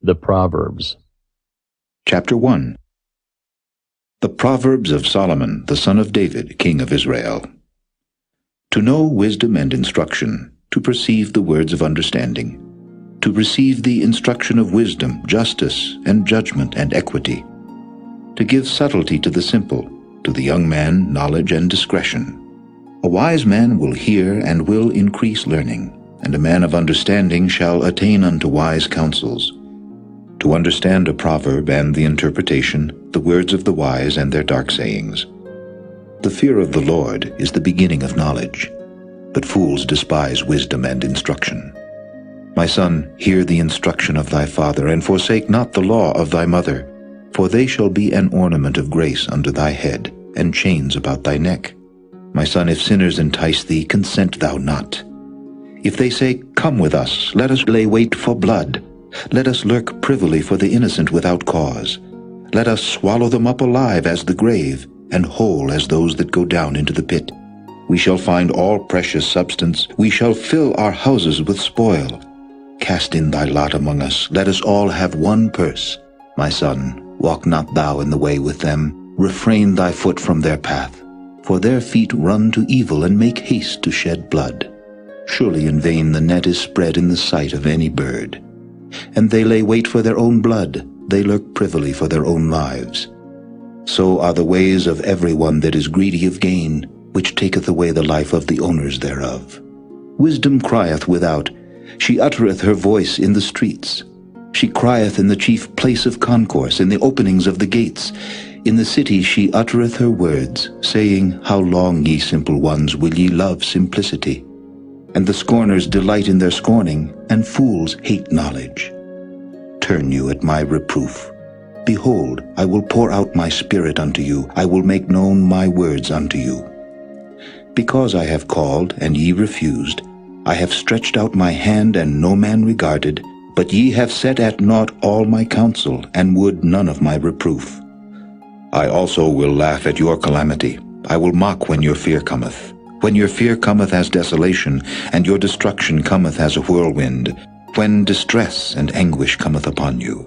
The Proverbs. Chapter 1. The Proverbs of Solomon, the son of David, king of Israel. To know wisdom and instruction, to perceive the words of understanding, to receive the instruction of wisdom, justice, and judgment and equity, to give subtlety to the simple, to the young man knowledge and discretion. A wise man will hear and will increase learning, and a man of understanding shall attain unto wise counsels. To understand a proverb and the interpretation, the words of the wise and their dark sayings. The fear of the Lord is the beginning of knowledge, but fools despise wisdom and instruction. My son, hear the instruction of thy father, and forsake not the law of thy mother, for they shall be an ornament of grace unto thy head, and chains about thy neck. My son, if sinners entice thee, consent thou not. If they say, Come with us, let us lay wait for blood. Let us lurk privily for the innocent without cause. Let us swallow them up alive as the grave, and whole as those that go down into the pit. We shall find all precious substance. We shall fill our houses with spoil. Cast in thy lot among us. Let us all have one purse. My son, walk not thou in the way with them. Refrain thy foot from their path. For their feet run to evil and make haste to shed blood. Surely in vain the net is spread in the sight of any bird. And they lay wait for their own blood. They lurk privily for their own lives. So are the ways of every one that is greedy of gain, which taketh away the life of the owners thereof. Wisdom crieth without. She uttereth her voice in the streets. She crieth in the chief place of concourse, in the openings of the gates. In the city she uttereth her words, saying, How long, ye simple ones, will ye love simplicity? And the scorners delight in their scorning, and fools hate knowledge. Turn you at my reproof. Behold, I will pour out my spirit unto you. I will make known my words unto you. Because I have called, and ye refused, I have stretched out my hand, and no man regarded, but ye have set at naught all my counsel, and would none of my reproof. I also will laugh at your calamity. I will mock when your fear cometh. When your fear cometh as desolation, and your destruction cometh as a whirlwind, when distress and anguish cometh upon you.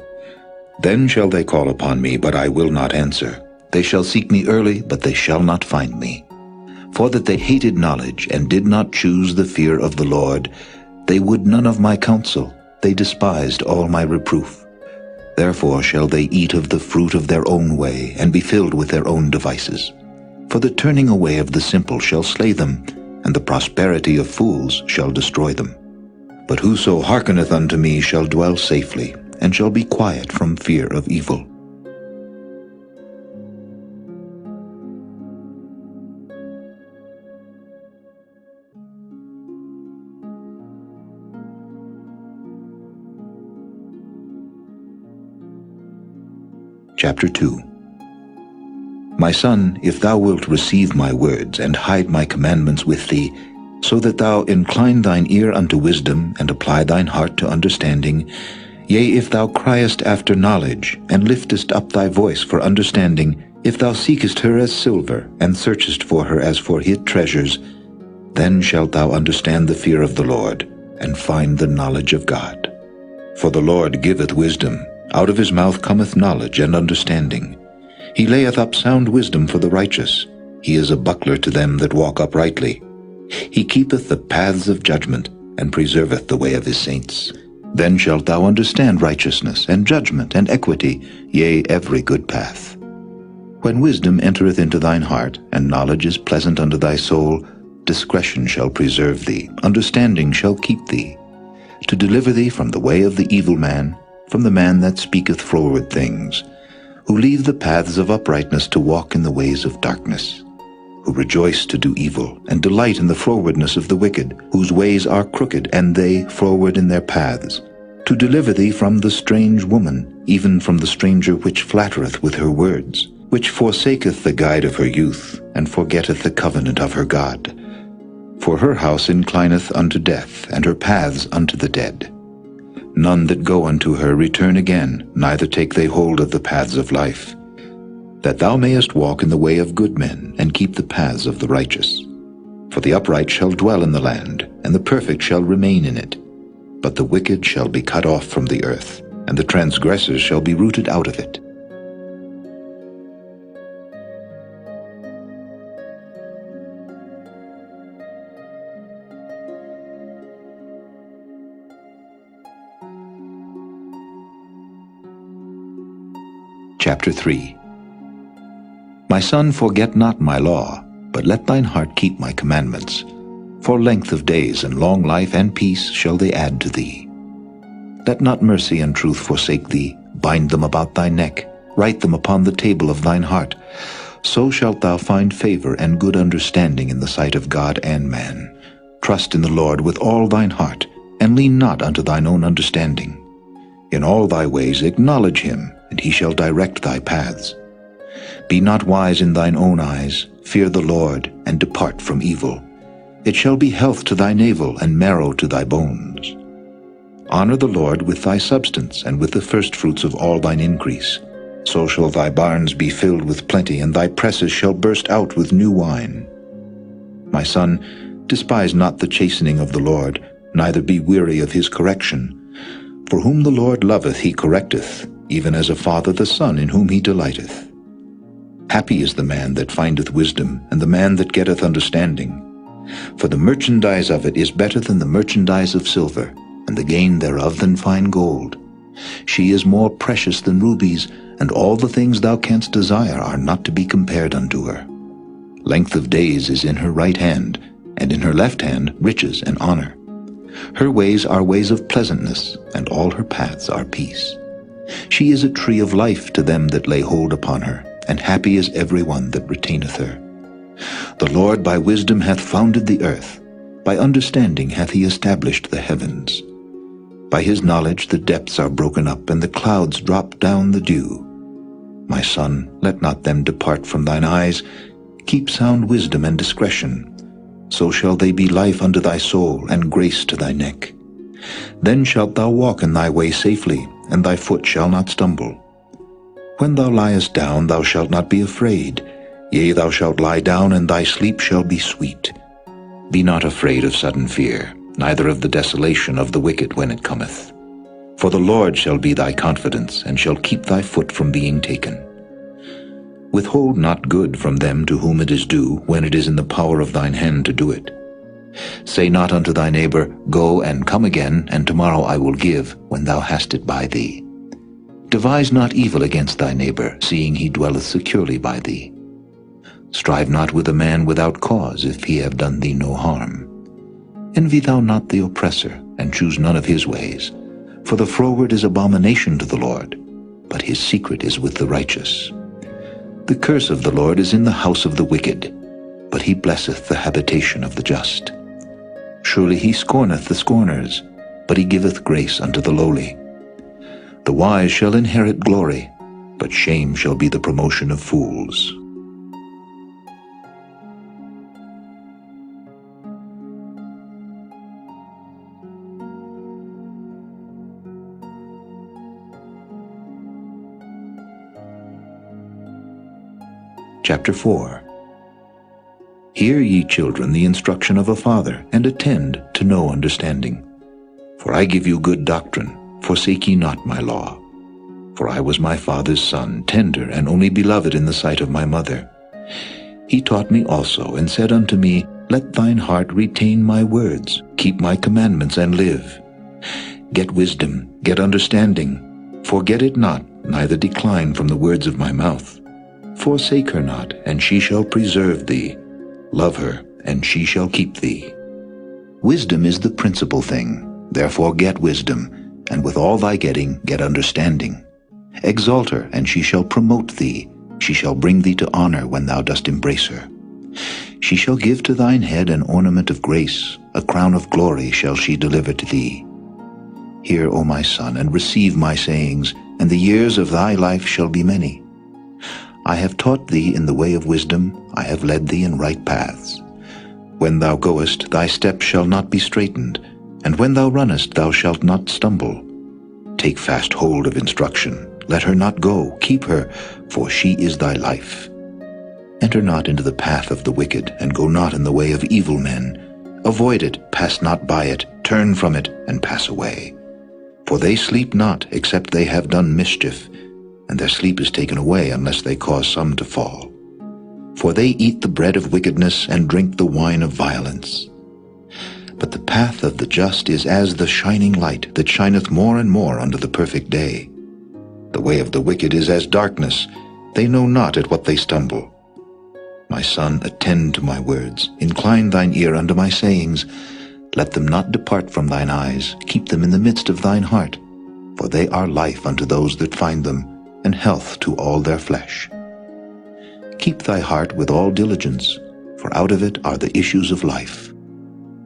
Then shall they call upon me, but I will not answer. They shall seek me early, but they shall not find me. For that they hated knowledge, and did not choose the fear of the Lord, they would none of my counsel, they despised all my reproof. Therefore shall they eat of the fruit of their own way, and be filled with their own devices. For the turning away of the simple shall slay them, and the prosperity of fools shall destroy them. But whoso hearkeneth unto me shall dwell safely, and shall be quiet from fear of evil. Chapter 2. My son, if thou wilt receive my words, and hide my commandments with thee, so that thou incline thine ear unto wisdom, and apply thine heart to understanding, yea, if thou criest after knowledge, and liftest up thy voice for understanding, if thou seekest her as silver, and searchest for her as for hid treasures, then shalt thou understand the fear of the Lord, and find the knowledge of God. For the Lord giveth wisdom, out of his mouth cometh knowledge and understanding. He layeth up sound wisdom for the righteous. He is a buckler to them that walk uprightly. He keepeth the paths of judgment, and preserveth the way of his saints. Then shalt thou understand righteousness, and judgment, and equity, yea, every good path. When wisdom entereth into thine heart, and knowledge is pleasant unto thy soul, discretion shall preserve thee, understanding shall keep thee, to deliver thee from the way of the evil man, from the man that speaketh froward things, who leave the paths of uprightness to walk in the ways of darkness, who rejoice to do evil, and delight in the frowardness of the wicked, whose ways are crooked, and they froward in their paths, to deliver thee from the strange woman, even from the stranger which flattereth with her words, which forsaketh the guide of her youth, and forgetteth the covenant of her God. For her house inclineth unto death, and her paths unto the dead. None that go unto her return again, neither take they hold of the paths of life. That thou mayest walk in the way of good men, and keep the paths of the righteous. For the upright shall dwell in the land, and the perfect shall remain in it. But the wicked shall be cut off from the earth, and the transgressors shall be rooted out of it. Chapter 3. My son, forget not my law, but let thine heart keep my commandments. For length of days and long life and peace shall they add to thee. Let not mercy and truth forsake thee. Bind them about thy neck. Write them upon the table of thine heart. So shalt thou find favor and good understanding in the sight of God and man. Trust in the Lord with all thine heart, and lean not unto thine own understanding. In all thy ways acknowledge him, and he shall direct thy paths. Be not wise in thine own eyes. Fear the Lord, and depart from evil. It shall be health to thy navel, and marrow to thy bones. Honor the Lord with thy substance, and with the firstfruits of all thine increase. So shall thy barns be filled with plenty, and thy presses shall burst out with new wine. My son, despise not the chastening of the Lord, neither be weary of his correction. For whom the Lord loveth he correcteth, even as a father the son in whom he delighteth. Happy is the man that findeth wisdom, and the man that getteth understanding. For the merchandise of it is better than the merchandise of silver, and the gain thereof than fine gold. She is more precious than rubies, and all the things thou canst desire are not to be compared unto her. Length of days is in her right hand, and in her left hand riches and honor. Her ways are ways of pleasantness, and all her paths are peace. She is a tree of life to them that lay hold upon her, and happy is every one that retaineth her. The Lord by wisdom hath founded the earth, by understanding hath he established the heavens. By his knowledge the depths are broken up, and the clouds drop down the dew. My son, let not them depart from thine eyes. Keep sound wisdom and discretion. So shall they be life unto thy soul, and grace to thy neck. Then shalt thou walk in thy way safely, and thy foot shall not stumble. When thou liest down, thou shalt not be afraid. Yea, thou shalt lie down, and thy sleep shall be sweet. Be not afraid of sudden fear, neither of the desolation of the wicked when it cometh. For the Lord shall be thy confidence, and shall keep thy foot from being taken. Withhold not good from them to whom it is due, when it is in the power of thine hand to do it. Say not unto thy neighbor, Go and come again, and tomorrow I will give, when thou hast it by thee. Devise not evil against thy neighbor, seeing he dwelleth securely by thee. Strive not with a man without cause, if he have done thee no harm. Envy thou not the oppressor, and choose none of his ways. For the froward is abomination to the Lord, but his secret is with the righteous. The curse of the Lord is in the house of the wicked, but he blesseth the habitation of the just. Surely he scorneth the scorners, but he giveth grace unto the lowly. The wise shall inherit glory, but shame shall be the promotion of fools. Chapter 4. Hear, ye children, the instruction of a father, and attend to know understanding. For I give you good doctrine, forsake ye not my law. For I was my father's son, tender and only beloved in the sight of my mother. He taught me also, and said unto me, Let thine heart retain my words, keep my commandments, and live. Get wisdom, get understanding. Forget it not, neither decline from the words of my mouth. Forsake her not, and she shall preserve thee. Love her, and she shall keep thee. Wisdom is the principal thing. Therefore get wisdom, and with all thy getting get understanding. Exalt her, and she shall promote thee. She shall bring thee to honor when thou dost embrace her. She shall give to thine head an ornament of grace. A crown of glory shall she deliver to thee. Hear, O my son, and receive my sayings, and the years of thy life shall be many. I have taught thee in the way of wisdom, I have led thee in right paths. When thou goest, thy steps shall not be straitened, and when thou runnest, thou shalt not stumble. Take fast hold of instruction, let her not go, keep her, for she is thy life. Enter not into the path of the wicked, and go not in the way of evil men. Avoid it, pass not by it, turn from it, and pass away. For they sleep not, except they have done mischief, and their sleep is taken away unless they cause some to fall. For they eat the bread of wickedness and drink the wine of violence. But the path of the just is as the shining light that shineth more and more unto the perfect day. The way of the wicked is as darkness, they know not at what they stumble. My son, attend to my words, incline thine ear unto my sayings. Let them not depart from thine eyes, keep them in the midst of thine heart, for they are life unto those that find them, and health to all their flesh. Keep thy heart with all diligence, for out of it are the issues of life.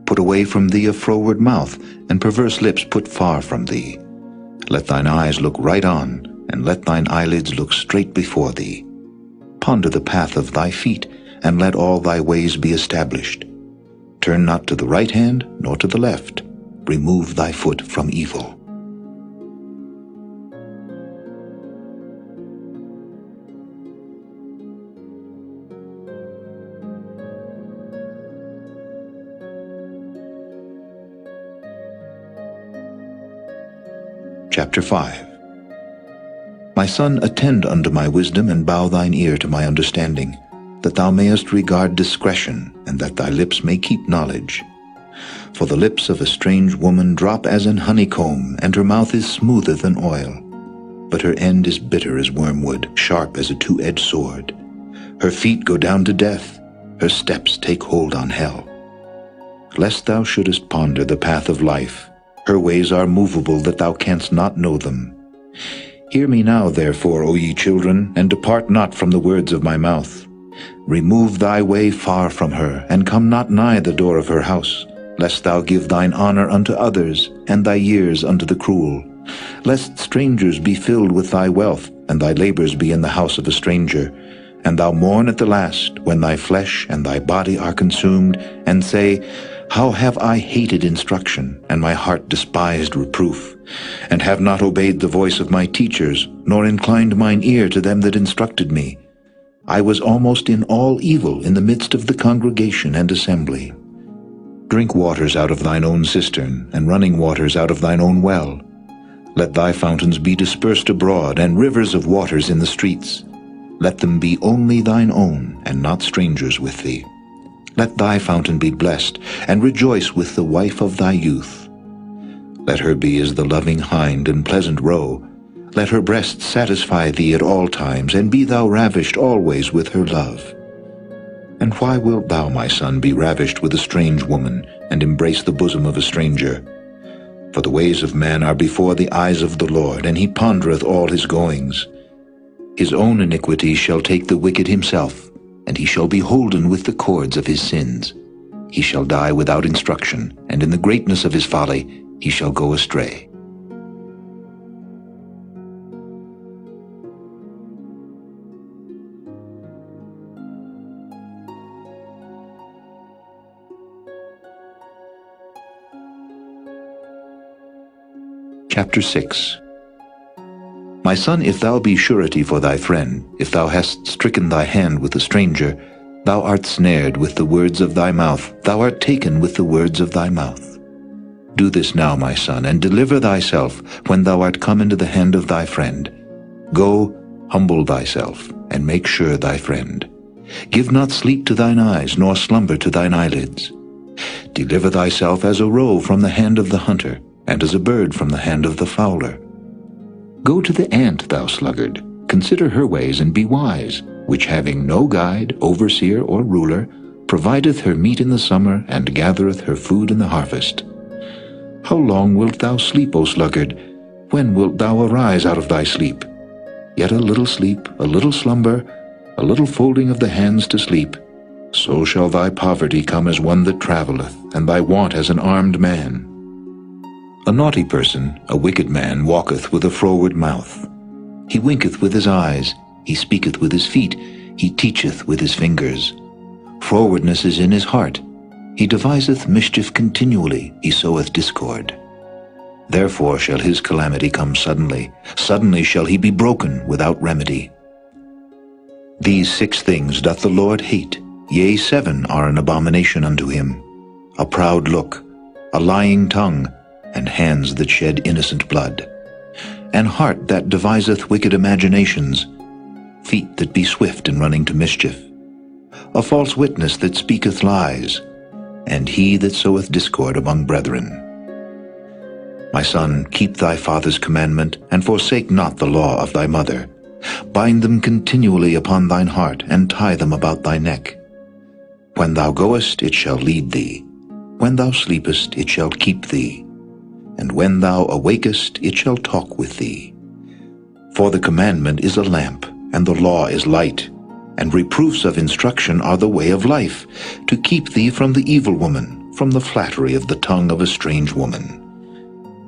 Put away from thee a froward mouth, and perverse lips put far from thee. Let thine eyes look right on, and let thine eyelids look straight before thee. Ponder the path of thy feet, and let all thy ways be established. Turn not to the right hand, nor to the left. Remove thy foot from evil. Chapter 5. My son, attend unto my wisdom, and bow thine ear to my understanding, that thou mayest regard discretion, and that thy lips may keep knowledge. For the lips of a strange woman drop as an honeycomb, and her mouth is smoother than oil. But her end is bitter as wormwood, sharp as a two-edged sword. Her feet go down to death, her steps take hold on hell. Lest thou shouldest ponder the path of life, her ways are movable, that thou canst not know them. Hear me now, therefore, O ye children, and depart not from the words of my mouth. Remove thy way far from her, and come not nigh the door of her house, lest thou give thine honor unto others, and thy years unto the cruel. Lest strangers be filled with thy wealth, and thy labors be in the house of a stranger, and thou mourn at the last, when thy flesh and thy body are consumed, and say, How have I hated instruction, and my heart despised reproof, and have not obeyed the voice of my teachers, nor inclined mine ear to them that instructed me. I was almost in all evil in the midst of the congregation and assembly. Drink waters out of thine own cistern, and running waters out of thine own well. Let thy fountains be dispersed abroad, and rivers of waters in the streets. Let them be only thine own, and not strangers with thee. Let thy fountain be blessed, and rejoice with the wife of thy youth. Let her be as the loving hind and pleasant roe. Let her breasts satisfy thee at all times, and be thou ravished always with her love. And why wilt thou, my son, be ravished with a strange woman, and embrace the bosom of a stranger? For the ways of man are before the eyes of the Lord, and he pondereth all his goings. His own iniquity shall take the wicked himself, and he shall be holden with the cords of his sins. He shall die without instruction, and in the greatness of his folly he shall go astray. Chapter 6. My son, if thou be surety for thy friend, if thou hast stricken thy hand with a stranger, thou art snared with the words of thy mouth, thou art taken with the words of thy mouth. Do this now, my son, and deliver thyself when thou art come into the hand of thy friend. Go, humble thyself, and make sure thy friend. Give not sleep to thine eyes, nor slumber to thine eyelids. Deliver thyself as a roe from the hand of the hunter, and as a bird from the hand of the fowler. Go to the ant, thou sluggard, consider her ways, and be wise, which having no guide, overseer, or ruler, provideth her meat in the summer, and gathereth her food in the harvest. How long wilt thou sleep, O sluggard? When wilt thou arise out of thy sleep? Yet a little sleep, a little slumber, a little folding of the hands to sleep. So shall thy poverty come as one that travelleth, and thy want as an armed man. A naughty person, a wicked man, walketh with a froward mouth. He winketh with his eyes, he speaketh with his feet, he teacheth with his fingers. Frowardness is in his heart. He deviseth mischief continually, he soweth discord. Therefore shall his calamity come suddenly, suddenly shall he be broken without remedy. These 6 things doth the Lord hate, yea, 7 are an abomination unto him: a proud look, a lying tongue, and hands that shed innocent blood, an heart that deviseth wicked imaginations, feet that be swift in running to mischief, a false witness that speaketh lies, and he that soweth discord among brethren. My son, keep thy father's commandment, and forsake not the law of thy mother. Bind them continually upon thine heart, and tie them about thy neck. When thou goest, it shall lead thee. When thou sleepest, it shall keep thee. And when thou awakest, it shall talk with thee. For the commandment is a lamp, and the law is light, and reproofs of instruction are the way of life, to keep thee from the evil woman, from the flattery of the tongue of a strange woman.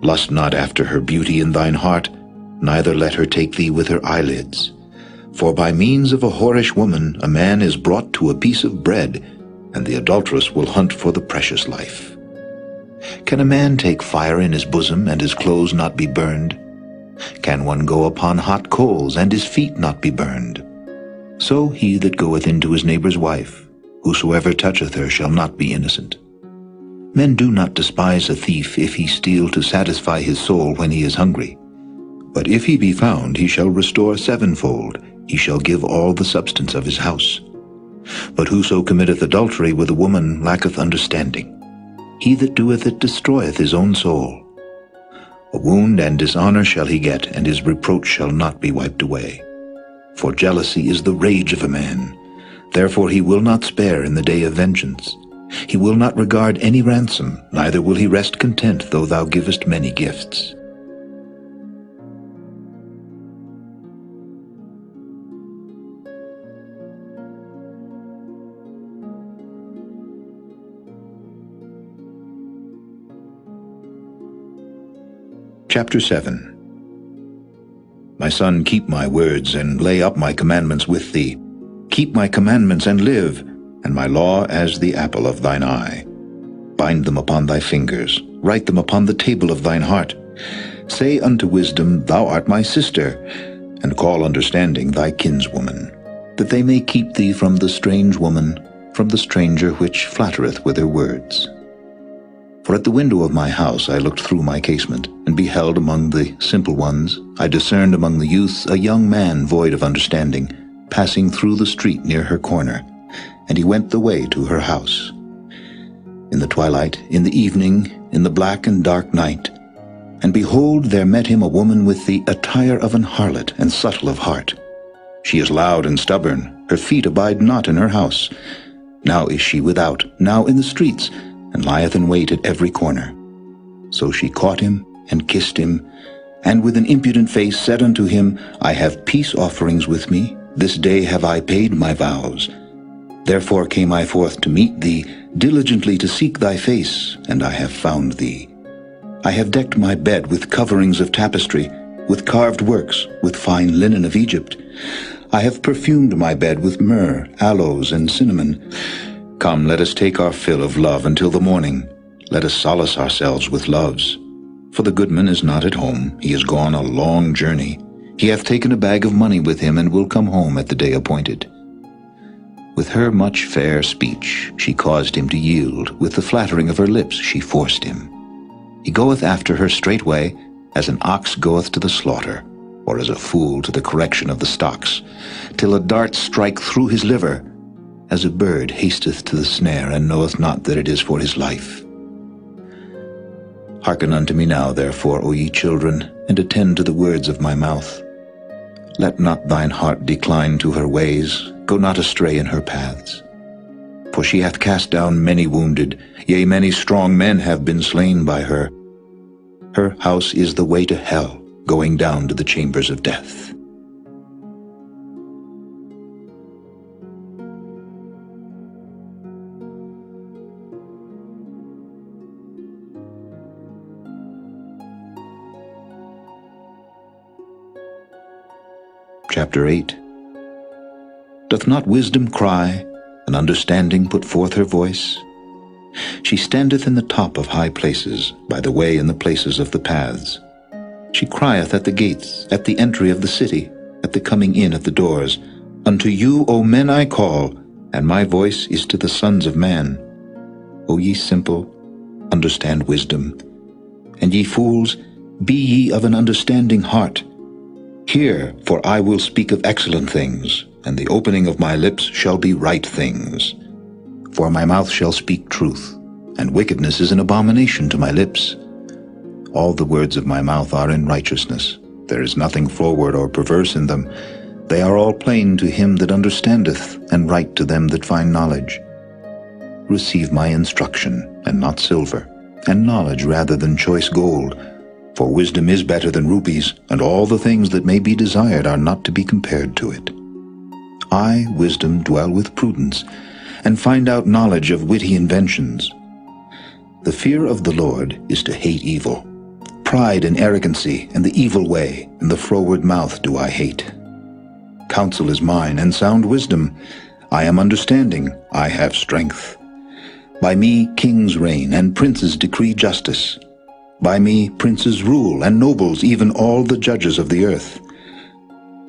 Lust not after her beauty in thine heart, neither let her take thee with her eyelids. For by means of a whorish woman a man is brought to a piece of bread, and the adulteress will hunt for the precious life. Can a man take fire in his bosom, and his clothes not be burned? Can one go upon hot coals, and his feet not be burned? So he that goeth into his neighbor's wife, whosoever toucheth her shall not be innocent. Men do not despise a thief if he steal to satisfy his soul when he is hungry. But if he be found, he shall restore sevenfold, he shall give all the substance of his house. But whoso committeth adultery with a woman lacketh understanding. He that doeth it destroyeth his own soul. A wound and dishonor shall he get, and his reproach shall not be wiped away. For jealousy is the rage of a man. Therefore he will not spare in the day of vengeance. He will not regard any ransom, neither will he rest content though thou givest many gifts. Chapter 7. My son, keep my words, and lay up my commandments with thee. Keep my commandments and live, and my law as the apple of thine eye. Bind them upon thy fingers, write them upon the table of thine heart. Say unto wisdom, Thou art my sister, and call understanding thy kinswoman, that they may keep thee from the strange woman, from the stranger which flattereth with her words. For at the window of my house I looked through my casement, and beheld among the simple ones, I discerned among the youths a young man void of understanding, passing through the street near her corner, and he went the way to her house. In the twilight, in the evening, in the black and dark night, and behold, there met him a woman with the attire of an harlot and subtle of heart. She is loud and stubborn, her feet abide not in her house. Now is she without, now in the streets, and lieth in wait at every corner. So she caught him, and kissed him, and with an impudent face said unto him, I have peace offerings with me, this day have I paid my vows. Therefore came I forth to meet thee, diligently to seek thy face, and I have found thee. I have decked my bed with coverings of tapestry, with carved works, with fine linen of Egypt. I have perfumed my bed with myrrh, aloes, and cinnamon. Come, let us take our fill of love until the morning. Let us solace ourselves with loves. For the goodman is not at home, he is gone a long journey. He hath taken a bag of money with him, and will come home at the day appointed. With her much fair speech she caused him to yield, with the flattering of her lips she forced him. He goeth after her straightway, as an ox goeth to the slaughter, or as a fool to the correction of the stocks, till a dart strike through his liver, as a bird hasteth to the snare, and knoweth not that it is for his life. Hearken unto me now, therefore, O ye children, and attend to the words of my mouth. Let not thine heart decline to her ways, go not astray in her paths. For she hath cast down many wounded, yea, many strong men have been slain by her. Her house is the way to hell, going down to the chambers of death. Chapter 8. Doth not wisdom cry, and understanding put forth her voice? She standeth in the top of high places, by the way in the places of the paths. She crieth at the gates, at the entry of the city, at the coming in at the doors. Unto you, O men, I call, and my voice is to the sons of man. O ye simple, understand wisdom. And ye fools, be ye of an understanding heart. Hear, for I will speak of excellent things, and the opening of my lips shall be right things. For my mouth shall speak truth, and wickedness is an abomination to my lips. All the words of my mouth are in righteousness. There is nothing froward or perverse in them. They are all plain to him that understandeth, and right to them that find knowledge. Receive my instruction, and not silver, and knowledge rather than choice gold. For wisdom is better than rubies, and all the things that may be desired are not to be compared to it. I, wisdom, dwell with prudence, and find out knowledge of witty inventions. The fear of the Lord is to hate evil. Pride and arrogancy, and the evil way, and the froward mouth do I hate. Counsel is mine, and sound wisdom. I am understanding, I have strength. By me kings reign, and princes decree justice. By me princes rule, and nobles, even all the judges of the earth.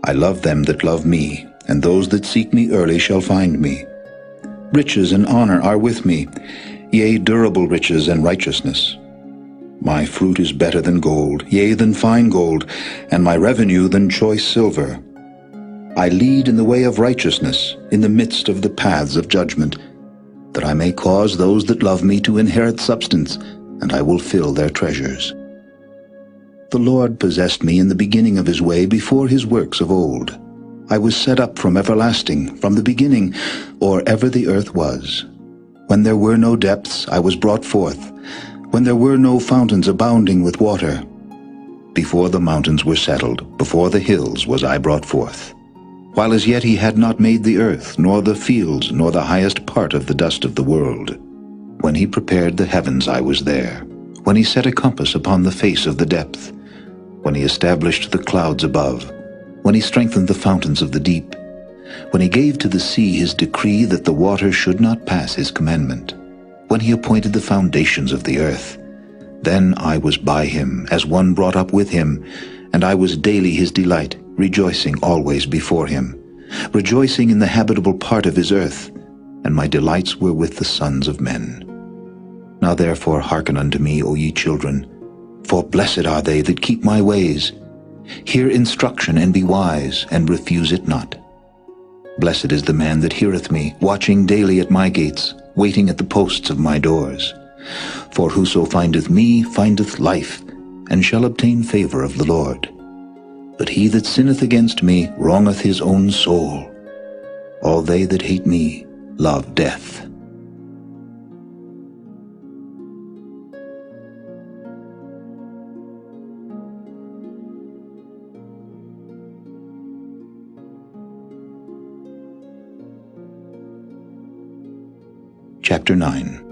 I love them that love me, and those that seek me early shall find me. Riches and honor are with me, yea, durable riches and righteousness. My fruit is better than gold, yea, than fine gold, and my revenue than choice silver. I lead in the way of righteousness, in the midst of the paths of judgment, that I may cause those that love me to inherit substance, and I will fill their treasures. The Lord possessed me in the beginning of his way, before his works of old. I was set up from everlasting, from the beginning, or ever the earth was. When there were no depths, I was brought forth, when there were no fountains abounding with water. Before the mountains were settled, before the hills was I brought forth. While as yet he had not made the earth, nor the fields, nor the highest part of the dust of the world. When he prepared the heavens, I was there. When he set a compass upon the face of the depth. When he established the clouds above. When he strengthened the fountains of the deep. When he gave to the sea his decree that the waters should not pass his commandment. When he appointed the foundations of the earth. Then I was by him, as one brought up with him, and I was daily his delight, rejoicing always before him, rejoicing in the habitable part of his earth, and my delights were with the sons of men. Now therefore hearken unto me, O ye children, for blessed are they that keep my ways. Hear instruction, and be wise, and refuse it not. Blessed is the man that heareth me, watching daily at my gates, waiting at the posts of my doors. For whoso findeth me findeth life, and shall obtain favor of the Lord. But he that sinneth against me wrongeth his own soul. All they that hate me love death. Chapter 9.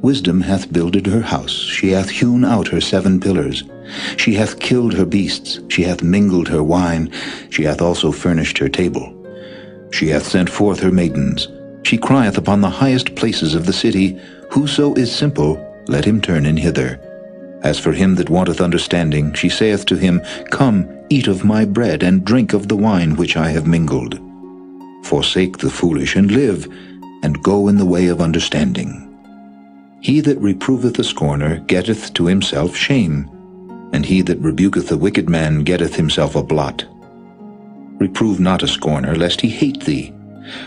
Wisdom hath builded her house, she hath hewn out her 7 pillars. She hath killed her beasts, she hath mingled her wine, she hath also furnished her table. She hath sent forth her maidens. She crieth upon the highest places of the city, Whoso is simple, let him turn in hither. As for him that wanteth understanding, she saith to him, Come, eat of my bread, and drink of the wine which I have mingled. Forsake the foolish, and live, and go in the way of understanding. He that reproveth a scorner getteth to himself shame, and he that rebuketh a wicked man getteth himself a blot. Reprove not a scorner, lest he hate thee.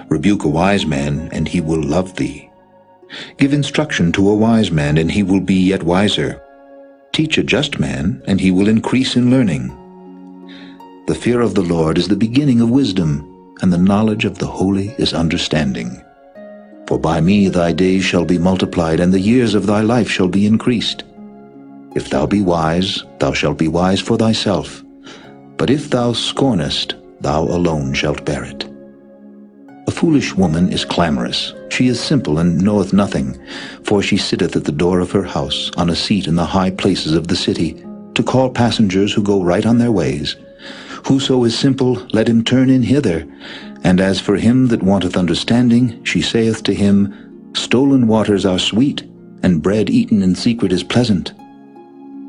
Rebuke a wise man, and he will love thee. Give instruction to a wise man, and he will be yet wiser. Teach a just man, and he will increase in learning. The fear of the Lord is the beginning of wisdom, and the knowledge of the holy is understanding. For by me thy days shall be multiplied, and the years of thy life shall be increased. If thou be wise, thou shalt be wise for thyself. But if thou scornest, thou alone shalt bear it. A foolish woman is clamorous. She is simple and knoweth nothing. For she sitteth at the door of her house, on a seat in the high places of the city, to call passengers who go right on their ways. Whoso is simple, let him turn in hither. And as for him that wanteth understanding, she saith to him, Stolen waters are sweet, and bread eaten in secret is pleasant.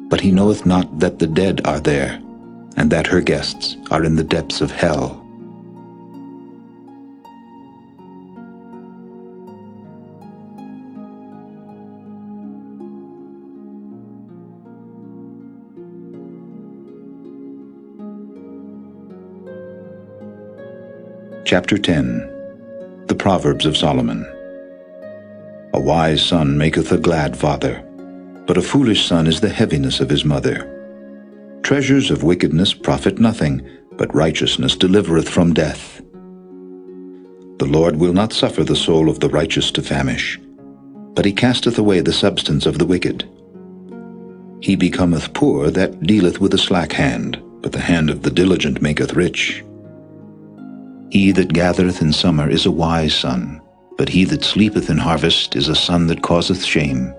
But he knoweth not that the dead are there, and that her guests are in the depths of hell. Chapter 10. The Proverbs of Solomon. A wise son maketh a glad father, but a foolish son is the heaviness of his mother. Treasures of wickedness profit nothing, but righteousness delivereth from death. The Lord will not suffer the soul of the righteous to famish, but he casteth away the substance of the wicked. He becometh poor that dealeth with a slack hand, but the hand of the diligent maketh rich. He that gathereth in summer is a wise son, but he that sleepeth in harvest is a son that causeth shame.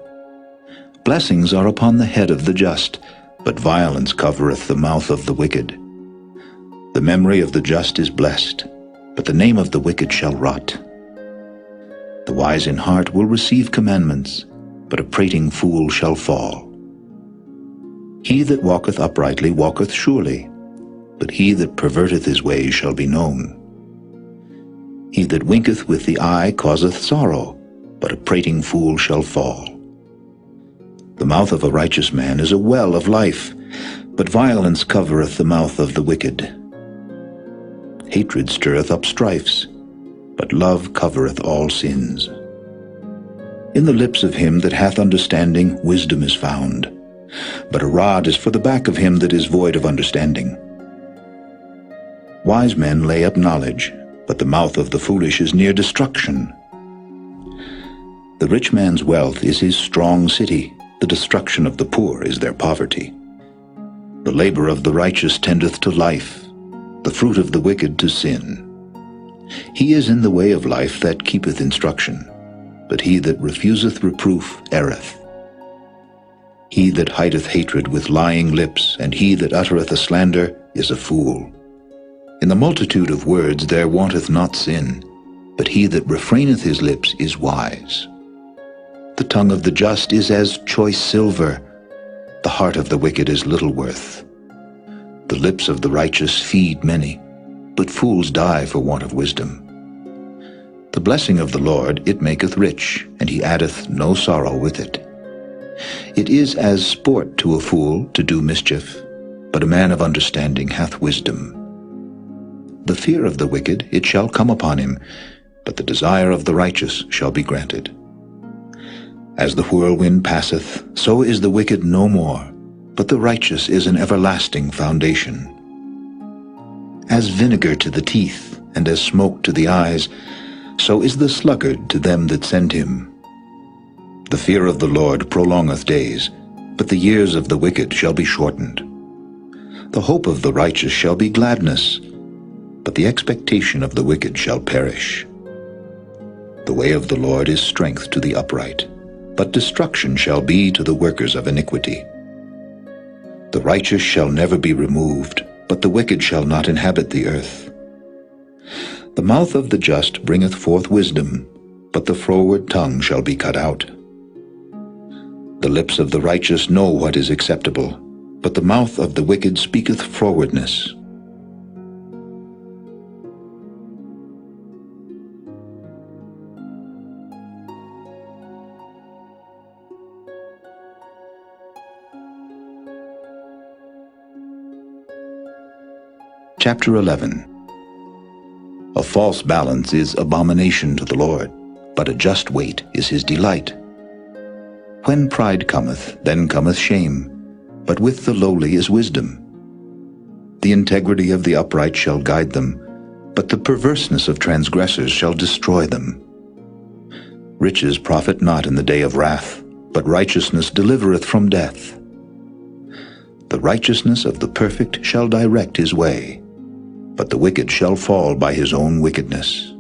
Blessings are upon the head of the just, but violence covereth the mouth of the wicked. The memory of the just is blessed, but the name of the wicked shall rot. The wise in heart will receive commandments, but a prating fool shall fall. He that walketh uprightly walketh surely, but he that perverteth his way shall be known. He that winketh with the eye causeth sorrow, but a prating fool shall fall. The mouth of a righteous man is a well of life, but violence covereth the mouth of the wicked. Hatred stirreth up strifes, but love covereth all sins. In the lips of him that hath understanding wisdom is found, but a rod is for the back of him that is void of understanding. Wise men lay up knowledge, but the mouth of the foolish is near destruction. The rich man's wealth is his strong city, the destruction of the poor is their poverty. The labor of the righteous tendeth to life, the fruit of the wicked to sin. He is in the way of life that keepeth instruction, but he that refuseth reproof erreth. He that hideth hatred with lying lips, and he that uttereth a slander, is a fool. In the multitude of words there wanteth not sin, but he that refraineth his lips is wise. The tongue of the just is as choice silver, the heart of the wicked is little worth. The lips of the righteous feed many, but fools die for want of wisdom. The blessing of the Lord it maketh rich, and he addeth no sorrow with it. It is as sport to a fool to do mischief, but a man of understanding hath wisdom. The fear of the wicked it shall come upon him, but the desire of the righteous shall be granted. As the whirlwind passeth, so is the wicked no more, but the righteous is an everlasting foundation. As vinegar to the teeth, and as smoke to the eyes, so is the sluggard to them that send him. The fear of the Lord prolongeth days, but the years of the wicked shall be shortened. The hope of the righteous shall be gladness, but the expectation of the wicked shall perish. The way of the Lord is strength to the upright, but destruction shall be to the workers of iniquity. The righteous shall never be removed, but the wicked shall not inhabit the earth. The mouth of the just bringeth forth wisdom, but the froward tongue shall be cut out. The lips of the righteous know what is acceptable, but the mouth of the wicked speaketh frowardness. Chapter 11. A false balance is abomination to the Lord, but a just weight is his delight. When pride cometh, then cometh shame, but with the lowly is wisdom. The integrity of the upright shall guide them, but the perverseness of transgressors shall destroy them. Riches profit not in the day of wrath, but righteousness delivereth from death. The righteousness of the perfect shall direct his way, but the wicked shall fall by his own wickedness.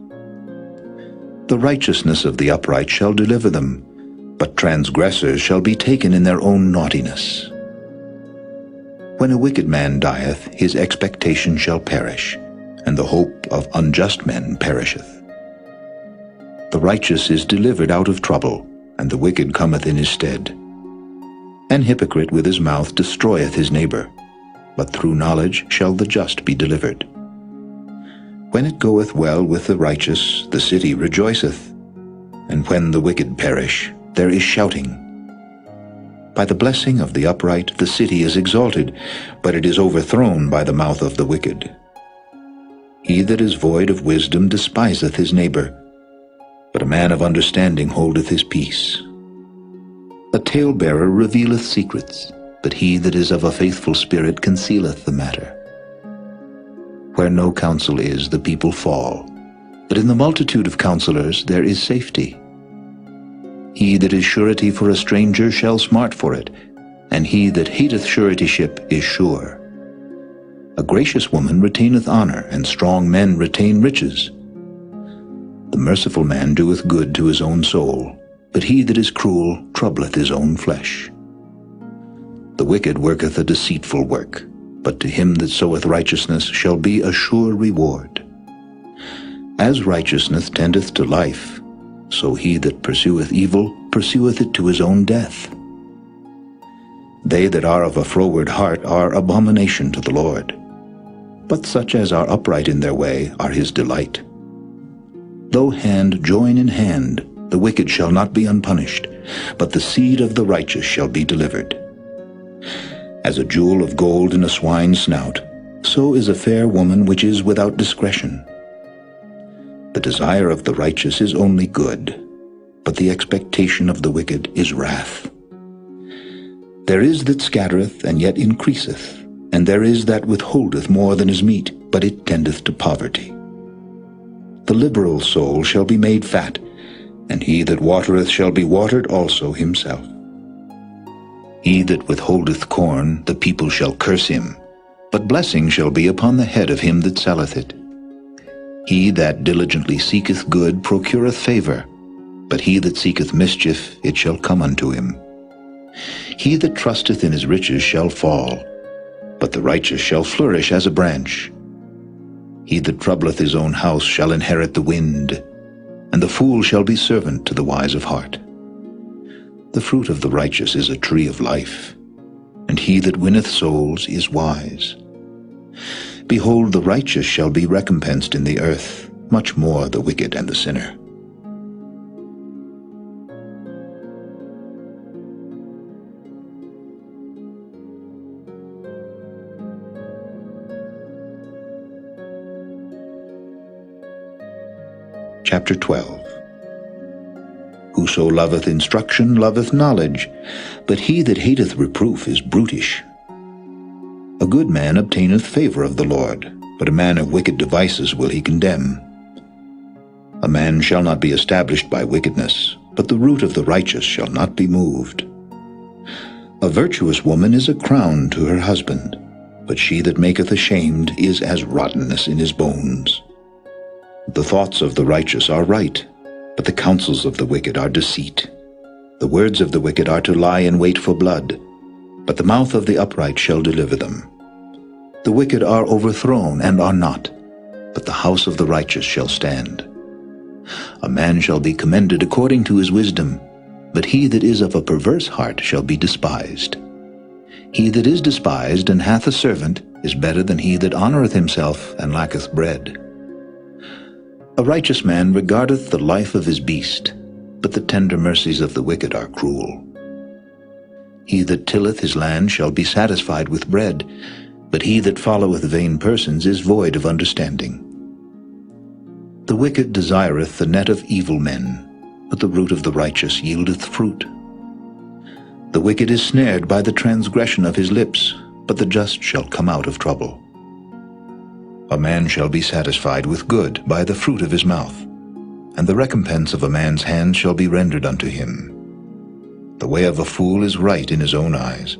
The righteousness of the upright shall deliver them, but transgressors shall be taken in their own naughtiness. When a wicked man dieth, his expectation shall perish, and the hope of unjust men perisheth. The righteous is delivered out of trouble, and the wicked cometh in his stead. An hypocrite with his mouth destroyeth his neighbor, but through knowledge shall the just be delivered. When it goeth well with the righteous, the city rejoiceth, and when the wicked perish, there is shouting. By the blessing of the upright the city is exalted, but it is overthrown by the mouth of the wicked. He that is void of wisdom despiseth his neighbor, but a man of understanding holdeth his peace. A talebearer revealeth secrets, but he that is of a faithful spirit concealeth the matter. Where no counsel is, the people fall, but in the multitude of counselors there is safety. He that is surety for a stranger shall smart for it, and he that hateth suretyship is sure. A gracious woman retaineth honor, and strong men retain riches. The merciful man doeth good to his own soul, but he that is cruel troubleth his own flesh. The wicked worketh a deceitful work, but to him that soweth righteousness shall be a sure reward. As righteousness tendeth to life, so he that pursueth evil pursueth it to his own death. They that are of a froward heart are abomination to the Lord, but such as are upright in their way are his delight. Though hand join in hand, the wicked shall not be unpunished, but the seed of the righteous shall be delivered. As a jewel of gold in a swine's snout, so is a fair woman which is without discretion. The desire of the righteous is only good, but the expectation of the wicked is wrath. There is that scattereth, and yet increaseth, and there is that withholdeth more than is meet, but it tendeth to poverty. The liberal soul shall be made fat, and he that watereth shall be watered also himself. He that withholdeth corn, the people shall curse him, but blessing shall be upon the head of him that selleth it. He that diligently seeketh good procureth favor, but he that seeketh mischief, it shall come unto him. He that trusteth in his riches shall fall, but the righteous shall flourish as a branch. He that troubleth his own house shall inherit the wind, and the fool shall be servant to the wise of heart. The fruit of the righteous is a tree of life, and he that winneth souls is wise. Behold, the righteous shall be recompensed in the earth, much more the wicked and the sinner. Chapter 12. Whoso loveth instruction loveth knowledge, but he that hateth reproof is brutish. A good man obtaineth favor of the Lord, but a man of wicked devices will he condemn. A man shall not be established by wickedness, but the root of the righteous shall not be moved. A virtuous woman is a crown to her husband, but she that maketh ashamed is as rottenness in his bones. The thoughts of the righteous are right, but the counsels of the wicked are deceit. The words of the wicked are to lie in wait for blood, but the mouth of the upright shall deliver them. The wicked are overthrown and are not, but the house of the righteous shall stand. A man shall be commended according to his wisdom, but he that is of a perverse heart shall be despised. He that is despised and hath a servant is better than he that honoureth himself and lacketh bread. A righteous man regardeth the life of his beast, but the tender mercies of the wicked are cruel. He that tilleth his land shall be satisfied with bread, but he that followeth vain persons is void of understanding. The wicked desireth the net of evil men, but the root of the righteous yieldeth fruit. The wicked is snared by the transgression of his lips, but the just shall come out of trouble. A man shall be satisfied with good by the fruit of his mouth, and the recompense of a man's hand shall be rendered unto him. The way of a fool is right in his own eyes,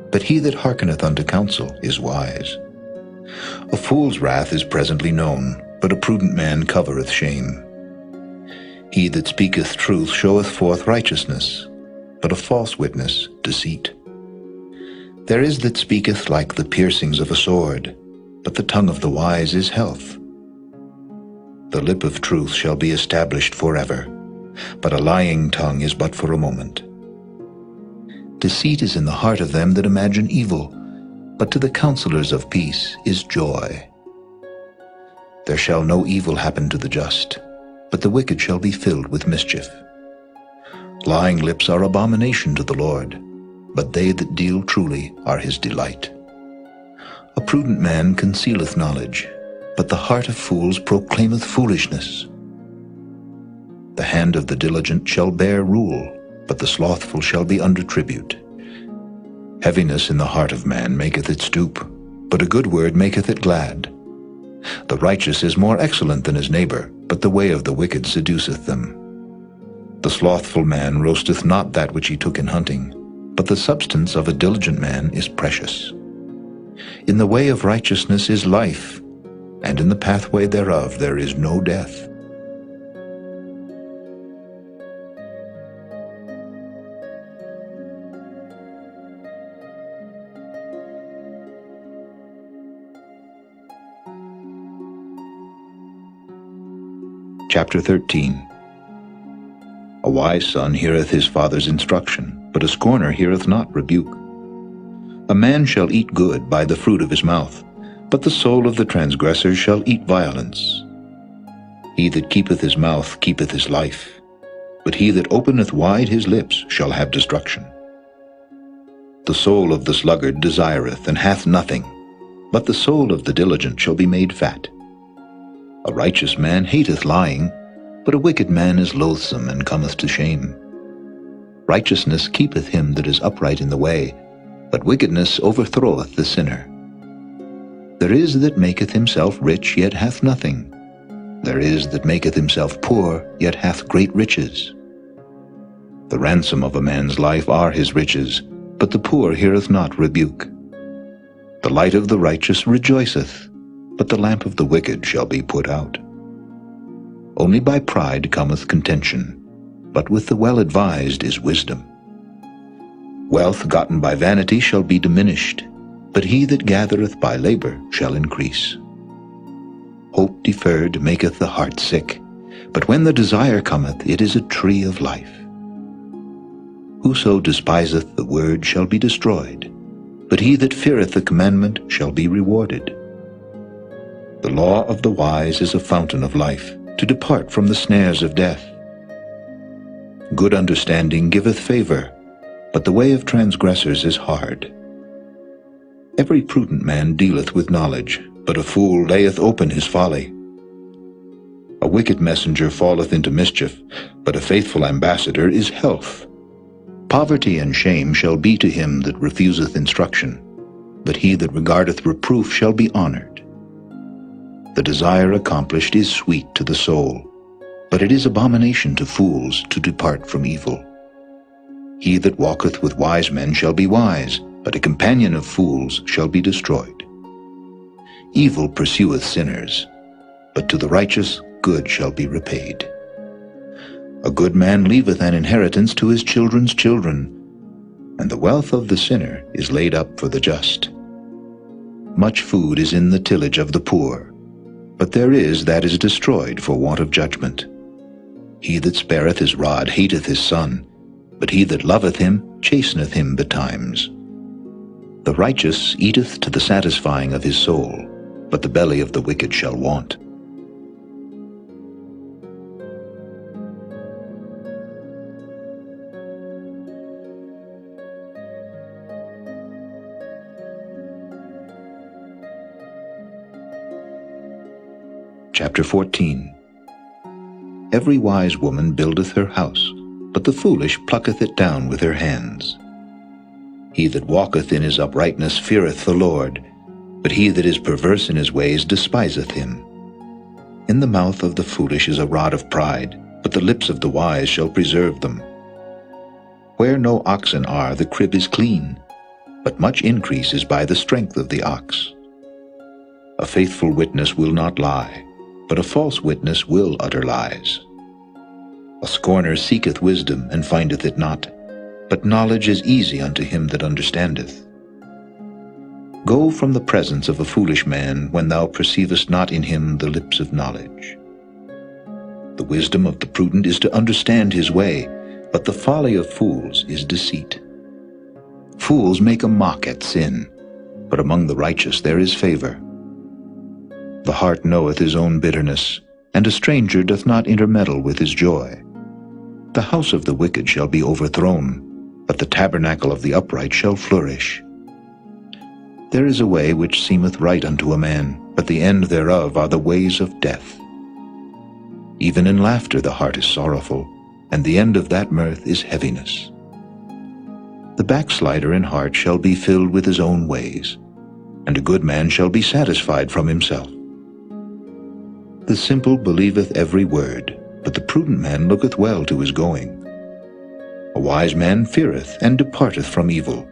but he that hearkeneth unto counsel is wise. A fool's wrath is presently known, but a prudent man covereth shame. He that speaketh truth showeth forth righteousness, but a false witness deceit. There is that speaketh like the piercings of a sword, but the tongue of the wise is health. The lip of truth shall be established forever, but a lying tongue is but for a moment. Deceit is in the heart of them that imagine evil, but to the counselors of peace is joy. There shall no evil happen to the just, but the wicked shall be filled with mischief. Lying lips are abomination to the Lord, but they that deal truly are his delight. A prudent man concealeth knowledge, but the heart of fools proclaimeth foolishness. The hand of the diligent shall bear rule, but the slothful shall be under tribute. Heaviness in the heart of man maketh it stoop, but a good word maketh it glad. The righteous is more excellent than his neighbor, but the way of the wicked seduceth them. The slothful man roasteth not that which he took in hunting, but the substance of a diligent man is precious. In the way of righteousness is life, and in the pathway thereof there is no death. Chapter 13. A wise son heareth his father's instruction, but a scorner heareth not rebuke. A man shall eat good by the fruit of his mouth, but the soul of the transgressor shall eat violence. He that keepeth his mouth keepeth his life, but he that openeth wide his lips shall have destruction. The soul of the sluggard desireth and hath nothing, but the soul of the diligent shall be made fat. A righteous man hateth lying, but a wicked man is loathsome and cometh to shame. Righteousness keepeth him that is upright in the way, but wickedness overthroweth the sinner. There is that maketh himself rich, yet hath nothing. There is that maketh himself poor, yet hath great riches. The ransom of a man's life are his riches, but the poor heareth not rebuke. The light of the righteous rejoiceth, but the lamp of the wicked shall be put out. Only by pride cometh contention, but with the well-advised is wisdom. Wealth gotten by vanity shall be diminished, but he that gathereth by labor shall increase. Hope deferred maketh the heart sick, but when the desire cometh, it is a tree of life. Whoso despiseth the word shall be destroyed, but he that feareth the commandment shall be rewarded. The law of the wise is a fountain of life, to depart from the snares of death. Good understanding giveth favor, but the way of transgressors is hard. Every prudent man dealeth with knowledge, but a fool layeth open his folly. A wicked messenger falleth into mischief, but a faithful ambassador is health. Poverty and shame shall be to him that refuseth instruction, but he that regardeth reproof shall be honored. The desire accomplished is sweet to the soul, but it is abomination to fools to depart from evil. He that walketh with wise men shall be wise, but a companion of fools shall be destroyed. Evil pursueth sinners, but to the righteous good shall be repaid. A good man leaveth an inheritance to his children's children, and the wealth of the sinner is laid up for the just. Much food is in the tillage of the poor, but there is that is destroyed for want of judgment. He that spareth his rod hateth his son, but he that loveth him chasteneth him betimes. The righteous eateth to the satisfying of his soul, but the belly of the wicked shall want. Chapter 14. Every wise woman buildeth her house, but the foolish plucketh it down with her hands. He that walketh in his uprightness feareth the Lord, but he that is perverse in his ways despiseth him. In the mouth of the foolish is a rod of pride, but the lips of the wise shall preserve them. Where no oxen are, the crib is clean, but much increase is by the strength of the ox. A faithful witness will not lie, but a false witness will utter lies. A scorner seeketh wisdom, and findeth it not, but knowledge is easy unto him that understandeth. Go from the presence of a foolish man, when thou perceivest not in him the lips of knowledge. The wisdom of the prudent is to understand his way, but the folly of fools is deceit. Fools make a mock at sin, but among the righteous there is favor. The heart knoweth his own bitterness, and a stranger doth not intermeddle with his joy. The house of the wicked shall be overthrown, but the tabernacle of the upright shall flourish. There is a way which seemeth right unto a man, but the the end thereof are the ways of death. Even in laughter the heart is sorrowful, and the end of that mirth is heaviness. The backslider in heart shall be filled with his own ways, and a good man shall be satisfied from himself. The simple believeth every word, but the prudent man looketh well to his going. A wise man feareth and departeth from evil,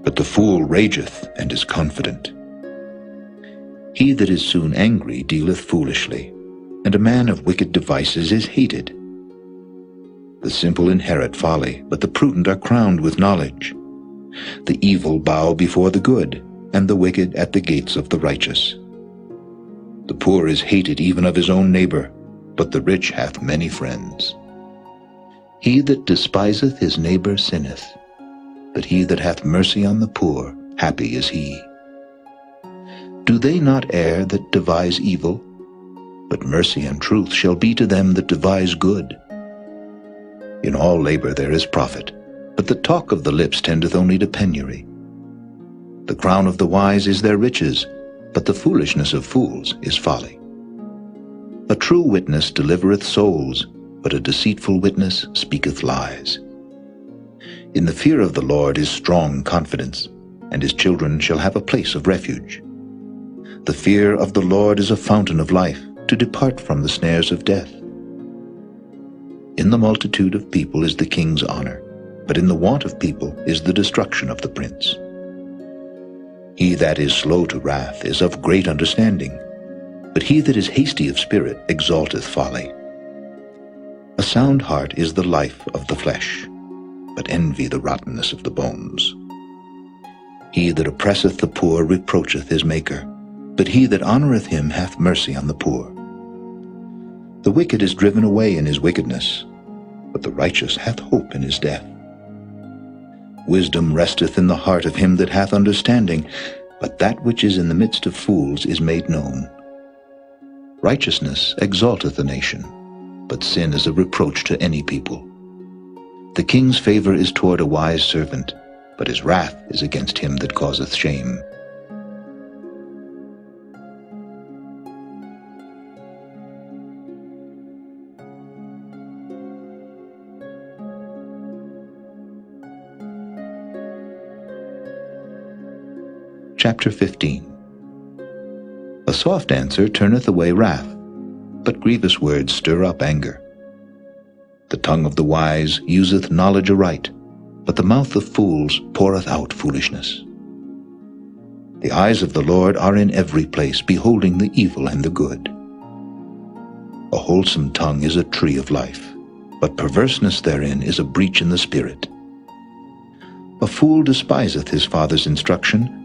but the fool rageth and is confident. He that is soon angry dealeth foolishly, and a man of wicked devices is hated. The simple inherit folly, but the prudent are crowned with knowledge. The evil bow before the good, and the wicked at the gates of the righteous. The poor is hated even of his own neighbor, but the rich hath many friends. He that despiseth his neighbor sinneth, but he that hath mercy on the poor, happy is he. Do they not err that devise evil? But mercy and truth shall be to them that devise good. In all labor there is profit, but the talk of the lips tendeth only to penury. The crown of the wise is their riches, but the foolishness of fools is folly. A true witness delivereth souls, but a deceitful witness speaketh lies. In the fear of the Lord is strong confidence, and his children shall have a place of refuge. The fear of the Lord is a fountain of life, to depart from the snares of death. In the multitude of people is the king's honor, but in the want of people is the destruction of the prince. He that is slow to wrath is of great understanding, but he that is hasty of spirit exalteth folly. A sound heart is the life of the flesh, but envy the rottenness of the bones. He that oppresseth the poor reproacheth his Maker, but he that honoureth him hath mercy on the poor. The wicked is driven away in his wickedness, but the righteous hath hope in his death. Wisdom resteth in the heart of him that hath understanding, but that which is in the midst of fools is made known. Righteousness exalteth a nation, but sin is a reproach to any people. The king's favor is toward a wise servant, but his wrath is against him that causeth shame. Chapter 15. A soft answer turneth away wrath, but grievous words stir up anger. The tongue of the wise useth knowledge aright, but the mouth of fools poureth out foolishness. The eyes of the Lord are in every place, beholding the evil and the good. A wholesome tongue is a tree of life, but perverseness therein is a breach in the spirit. A fool despiseth his father's instruction,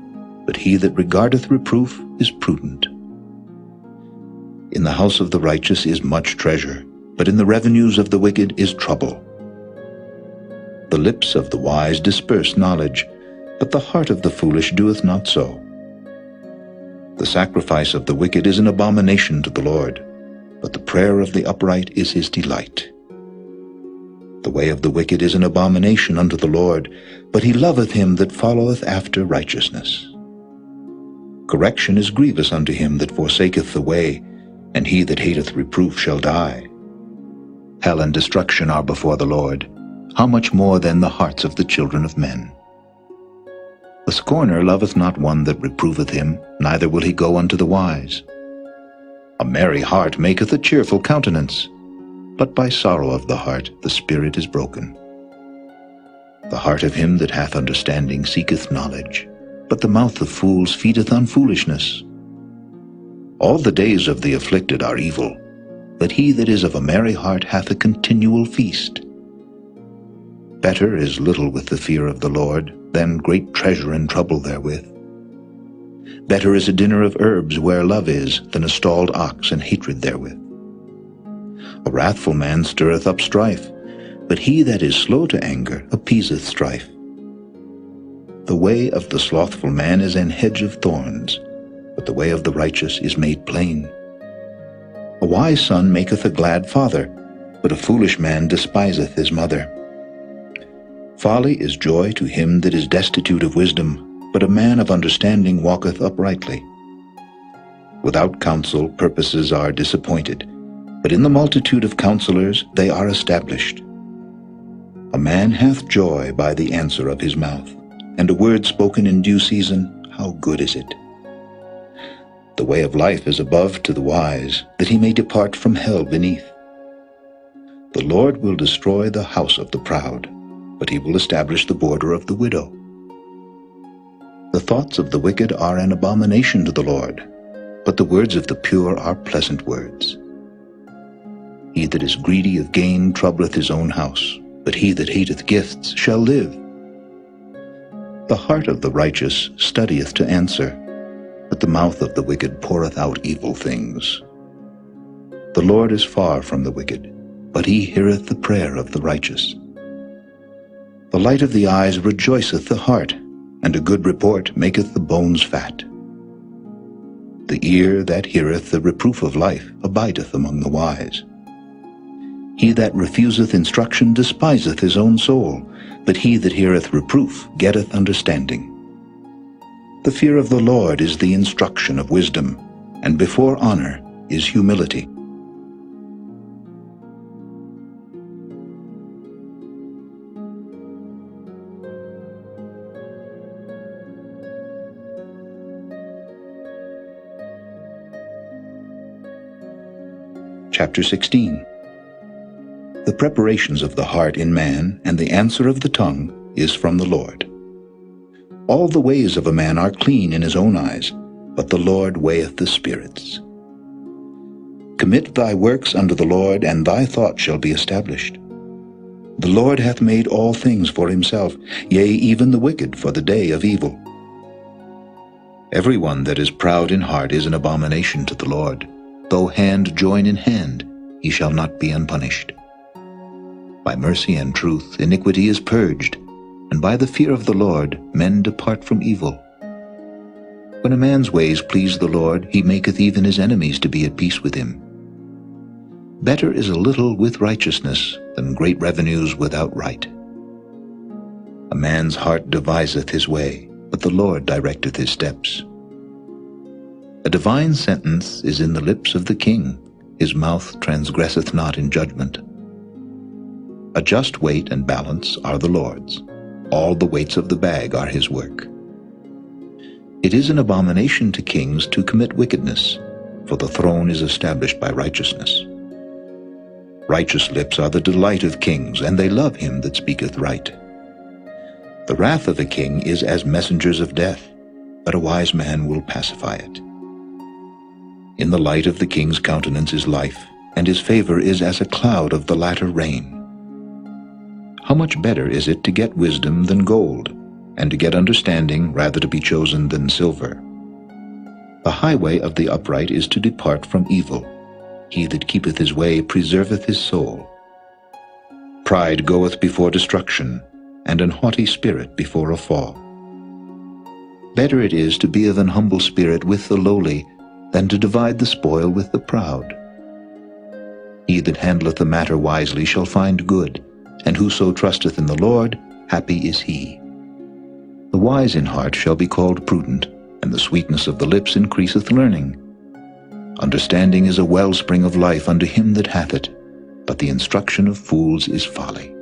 but he that regardeth reproof is prudent. In the house of the righteous is much treasure, but in the revenues of the wicked is trouble. The lips of the wise disperse knowledge, but the heart of the foolish doeth not so. The sacrifice of the wicked is an abomination to the Lord, but the prayer of the upright is his delight. The way of the wicked is an abomination unto the Lord, but he loveth him that followeth after righteousness. Correction is grievous unto him that forsaketh the way, and he that hateth reproof shall die. Hell and destruction are before the Lord. How much more then the hearts of the children of men? The scorner loveth not one that reproveth him, neither will he go unto the wise. A merry heart maketh a cheerful countenance, but by sorrow of the heart the spirit is broken. The heart of him that hath understanding seeketh knowledge, but the mouth of fools feedeth on foolishness. All the days of the afflicted are evil, but he that is of a merry heart hath a continual feast. Better is little with the fear of the Lord than great treasure and trouble therewith. Better is a dinner of herbs where love is than a stalled ox and hatred therewith. A wrathful man stirreth up strife, but he that is slow to anger appeaseth strife. The way of the slothful man is an hedge of thorns, but the way of the righteous is made plain. A wise son maketh a glad father, but a foolish man despiseth his mother. Folly is joy to him that is destitute of wisdom, but a man of understanding walketh uprightly. Without counsel, purposes are disappointed, but in the multitude of counselors they are established. A man hath joy by the answer of his mouth, and a word spoken in due season, how good is it! The way of life is above to the wise, that he may depart from hell beneath. The Lord will destroy the house of the proud, but he will establish the border of the widow. The thoughts of the wicked are an abomination to the Lord, but the words of the pure are pleasant words. He that is greedy of gain troubleth his own house, but he that hateth gifts shall live. The heart of the righteous studieth to answer, but the mouth of the wicked poureth out evil things. The Lord is far from the wicked, but he heareth the prayer of the righteous. The light of the eyes rejoiceth the heart, and a good report maketh the bones fat. The ear that heareth the reproof of life abideth among the wise. He that refuseth instruction despiseth his own soul, but he that heareth reproof getteth understanding. The fear of the Lord is the instruction of wisdom, and before honor is humility. Chapter 16. The preparations of the heart in man, and the answer of the tongue, is from the Lord. All the ways of a man are clean in his own eyes, but the Lord weigheth the spirits. Commit thy works unto the Lord, and thy thoughts shall be established. The Lord hath made all things for himself, yea, even the wicked for the day of evil. Every one that is proud in heart is an abomination to the Lord. Though hand join in hand, he shall not be unpunished. By mercy and truth iniquity is purged, and by the fear of the Lord men depart from evil. When a man's ways please the Lord, he maketh even his enemies to be at peace with him. Better is a little with righteousness than great revenues without right. A man's heart deviseth his way, but the Lord directeth his steps. A divine sentence is in the lips of the king, his mouth transgresseth not in judgment. A just weight and balance are the Lord's, all the weights of the bag are his work. It is an abomination to kings to commit wickedness, for the throne is established by righteousness. Righteous lips are the delight of kings, and they love him that speaketh right. The wrath of a king is as messengers of death, but a wise man will pacify it. In the light of the king's countenance is life, and his favor is as a cloud of the latter rain. How much better is it to get wisdom than gold, and to get understanding rather to be chosen than silver? The highway of the upright is to depart from evil. He that keepeth his way preserveth his soul. Pride goeth before destruction, and an haughty spirit before a fall. Better it is to be of an humble spirit with the lowly, than to divide the spoil with the proud. He that handleth the matter wisely shall find good, and whoso trusteth in the Lord, happy is he. The wise in heart shall be called prudent, and the sweetness of the lips increaseth learning. Understanding is a wellspring of life unto him that hath it, but the instruction of fools is folly.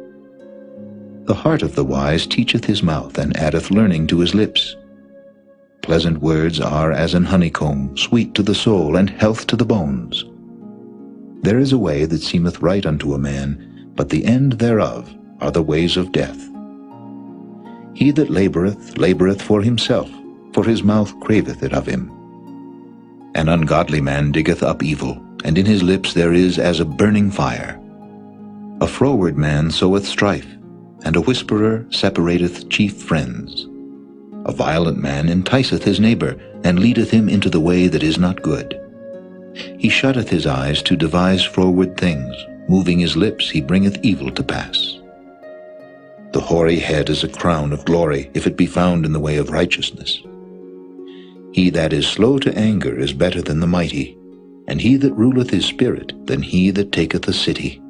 The heart of the wise teacheth his mouth, and addeth learning to his lips. Pleasant words are as an honeycomb, sweet to the soul, and health to the bones. There is a way that seemeth right unto a man, but the end thereof are the ways of death. He that laboureth, laboureth for himself, for his mouth craveth it of him. An ungodly man diggeth up evil, and in his lips there is as a burning fire. A froward man soweth strife, and a whisperer separateth chief friends. A violent man enticeth his neighbor, and leadeth him into the way that is not good. He shutteth his eyes to devise froward things, moving his lips he bringeth evil to pass. The hoary head is a crown of glory, if it be found in the way of righteousness. He that is slow to anger is better than the mighty, and he that ruleth his spirit than he that taketh a city.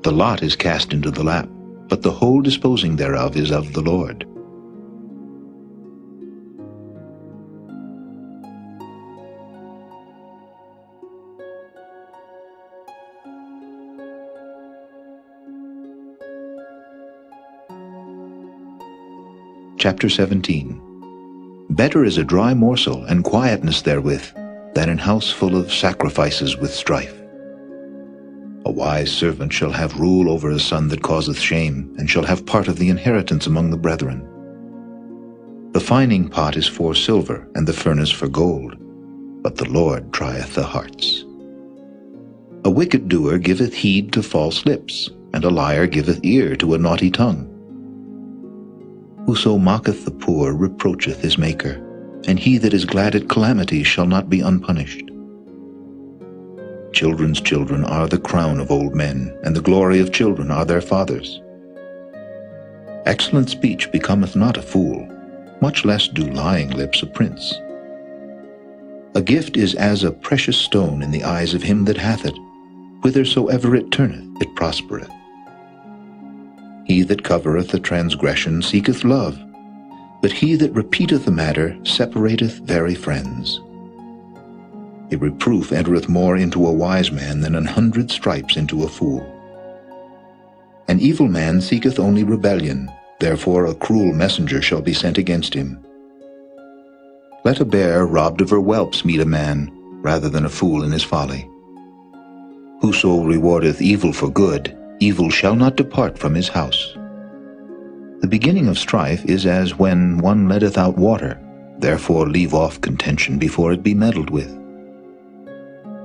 The lot is cast into the lap, but the whole disposing thereof is of the Lord. Chapter 17. Better is a dry morsel and quietness therewith, than an house full of sacrifices with strife. A wise servant shall have rule over a son that causeth shame, and shall have part of the inheritance among the brethren. The fining pot is for silver, and the furnace for gold, but the Lord trieth the hearts. A wicked doer giveth heed to false lips, and a liar giveth ear to a naughty tongue. Whoso mocketh the poor reproacheth his Maker, and he that is glad at calamity shall not be unpunished. Children's children are the crown of old men, and the glory of children are their fathers. Excellent speech becometh not a fool, much less do lying lips a prince. A gift is as a precious stone in the eyes of him that hath it. Whithersoever it turneth, it prospereth. He that covereth a transgression seeketh love, but he that repeateth a matter separateth very friends. A reproof entereth more into a wise man than 100 stripes into a fool. An evil man seeketh only rebellion, therefore a cruel messenger shall be sent against him. Let a bear robbed of her whelps meet a man, rather than a fool in his folly. Whoso rewardeth evil for good, evil shall not depart from his house. The beginning of strife is as when one letteth out water, therefore leave off contention before it be meddled with.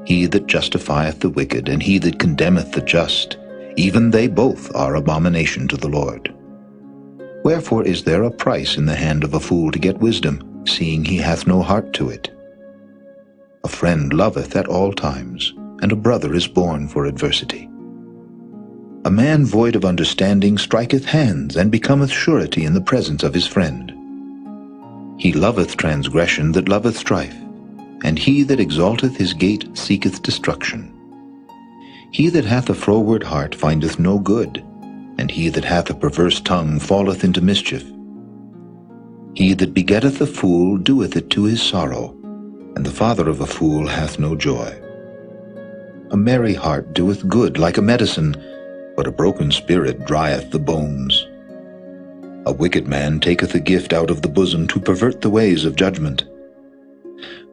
He that justifieth the wicked, and he that condemneth the just, even they both are abomination to the Lord. Wherefore is there a price in the hand of a fool to get wisdom, seeing he hath no heart to it? A friend loveth at all times, and a brother is born for adversity. A man void of understanding striketh hands, and becometh surety in the presence of his friend. He loveth transgression that loveth strife, and he that exalteth his gate seeketh destruction. He that hath a froward heart findeth no good, and he that hath a perverse tongue falleth into mischief. He that begetteth a fool doeth it to his sorrow, and the father of a fool hath no joy. A merry heart doeth good like a medicine, but a broken spirit drieth the bones. A wicked man taketh a gift out of the bosom to pervert the ways of judgment.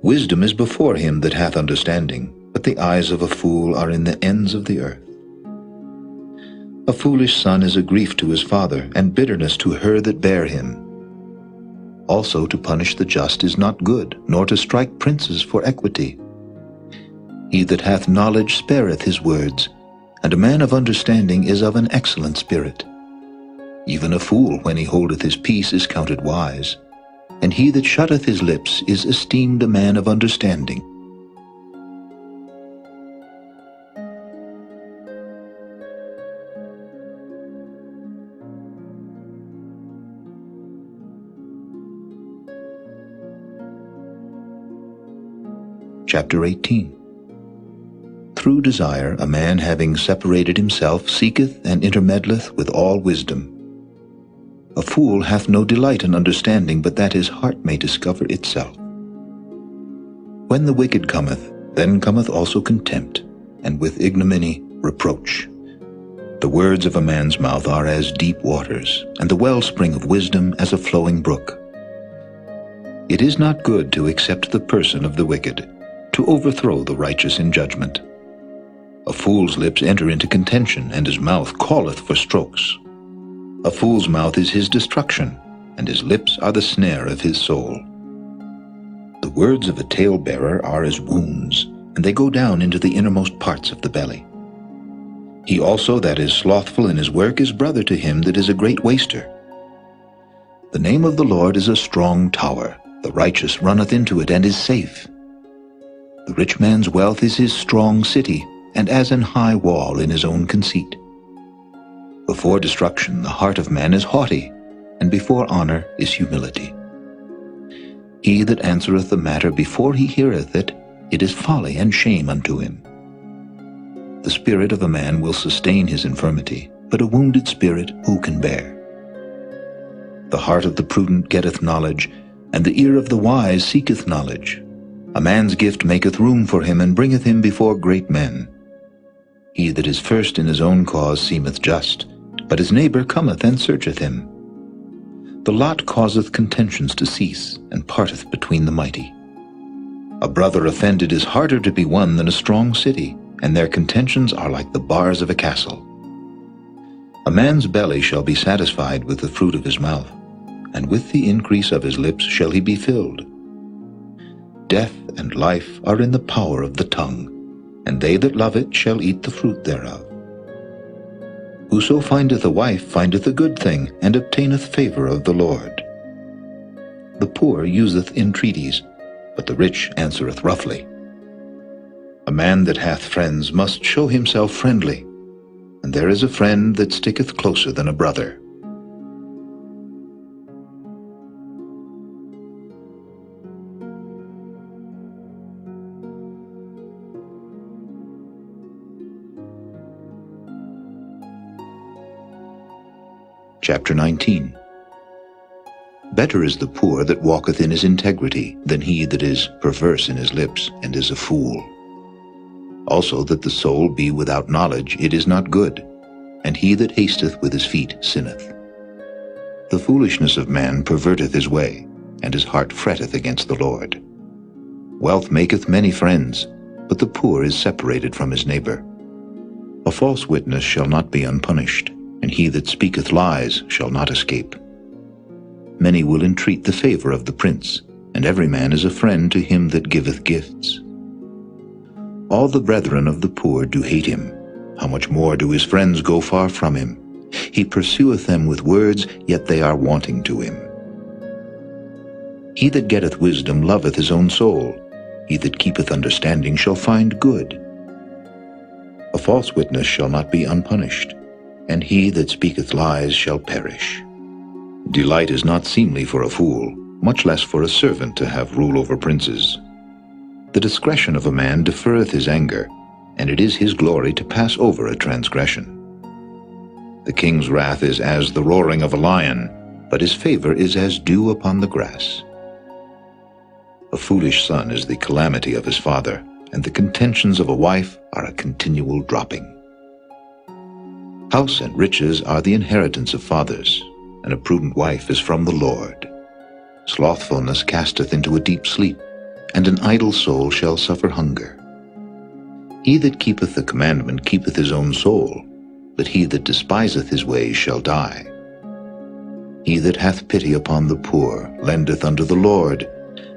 Wisdom is before him that hath understanding, but the eyes of a fool are in the ends of the earth. A foolish son is a grief to his father, and bitterness to her that bare him. Also to punish the just is not good, nor to strike princes for equity. He that hath knowledge spareth his words, and a man of understanding is of an excellent spirit. Even a fool, when he holdeth his peace, is counted wise, and he that shutteth his lips is esteemed a man of understanding. Chapter 18. Through desire a man having separated himself seeketh and intermeddleth with all wisdom. A fool hath no delight in understanding, but that his heart may discover itself. When the wicked cometh, then cometh also contempt, and with ignominy reproach. The words of a man's mouth are as deep waters, and the wellspring of wisdom as a flowing brook. It is not good to accept the person of the wicked, to overthrow the righteous in judgment. A fool's lips enter into contention, and his mouth calleth for strokes. A fool's mouth is his destruction, and his lips are the snare of his soul. The words of a talebearer are as wounds, and they go down into the innermost parts of the belly. He also that is slothful in his work is brother to him that is a great waster. The name of the Lord is a strong tower, the righteous runneth into it and is safe. The rich man's wealth is his strong city, and as an high wall in his own conceit. Before destruction the heart of man is haughty, and before honor is humility. He that answereth the matter before he heareth it, it is folly and shame unto him. The spirit of a man will sustain his infirmity, but a wounded spirit who can bear? The heart of the prudent getteth knowledge, and the ear of the wise seeketh knowledge. A man's gift maketh room for him, and bringeth him before great men. He that is first in his own cause seemeth just, but his neighbor cometh and searcheth him. The lot causeth contentions to cease, and parteth between the mighty. A brother offended is harder to be won than a strong city, and their contentions are like the bars of a castle. A man's belly shall be satisfied with the fruit of his mouth, and with the increase of his lips shall he be filled. Death and life are in the power of the tongue, and they that love it shall eat the fruit thereof. Whoso findeth a wife findeth a good thing, and obtaineth favor of the Lord. The poor useth entreaties, but the rich answereth roughly. A man that hath friends must show himself friendly, and there is a friend that sticketh closer than a brother. Chapter 19. Better is the poor that walketh in his integrity than he that is perverse in his lips and is a fool. Also that the soul be without knowledge, it is not good, and he that hasteth with his feet sinneth. The foolishness of man perverteth his way, and his heart fretteth against the Lord. Wealth maketh many friends, but the poor is separated from his neighbor. A false witness shall not be unpunished, and he that speaketh lies shall not escape. Many will entreat the favor of the prince, and every man is a friend to him that giveth gifts. All the brethren of the poor do hate him. How much more do his friends go far from him? He pursueth them with words, yet they are wanting to him. He that getteth wisdom loveth his own soul. He that keepeth understanding shall find good. A false witness shall not be unpunished, and he that speaketh lies shall perish. Delight is not seemly for a fool, much less for a servant to have rule over princes. The discretion of a man deferreth his anger, and it is his glory to pass over a transgression. The king's wrath is as the roaring of a lion, but his favor is as dew upon the grass. A foolish son is the calamity of his father, and the contentions of a wife are a continual dropping. House and riches are the inheritance of fathers, and a prudent wife is from the Lord. Slothfulness casteth into a deep sleep, and an idle soul shall suffer hunger. He that keepeth the commandment keepeth his own soul, but he that despiseth his ways shall die. He that hath pity upon the poor lendeth unto the Lord,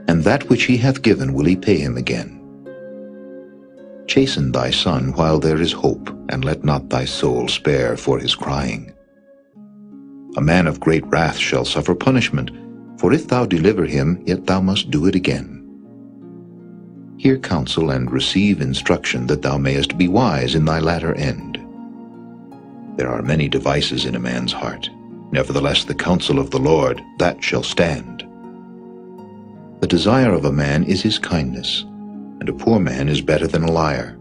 and that which he hath given will he pay him again. Chasten thy son while there is hope, and let not thy soul spare for his crying. A man of great wrath shall suffer punishment, for if thou deliver him, yet thou must do it again. Hear counsel and receive instruction, that thou mayest be wise in thy latter end. There are many devices in a man's heart. Nevertheless the counsel of the Lord, that shall stand. The desire of a man is his kindness, and a poor man is better than a liar.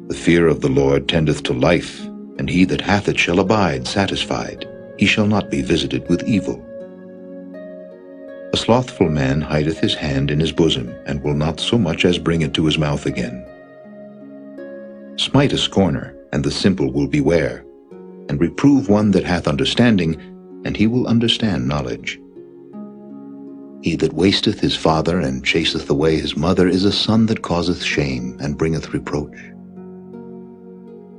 The fear of the Lord tendeth to life, and he that hath it shall abide satisfied. He shall not be visited with evil. A slothful man hideth his hand in his bosom, and will not so much as bring it to his mouth again. Smite a scorner, and the simple will beware, and reprove one that hath understanding, and he will understand knowledge. He that wasteth his father and chaseth away his mother is a son that causeth shame and bringeth reproach.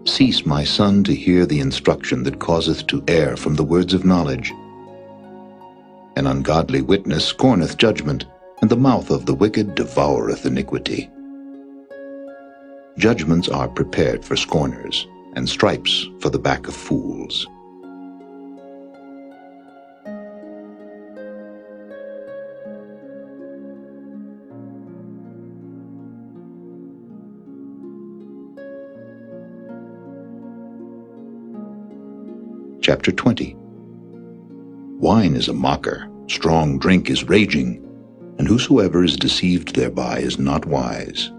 Cease, my son, to hear the instruction that causeth to err from the words of knowledge. An ungodly witness scorneth judgment, and the mouth of the wicked devoureth iniquity. Judgments are prepared for scorners, and stripes for the back of fools. Chapter 20. Wine is a mocker, strong drink is raging, and whosoever is deceived thereby is not wise.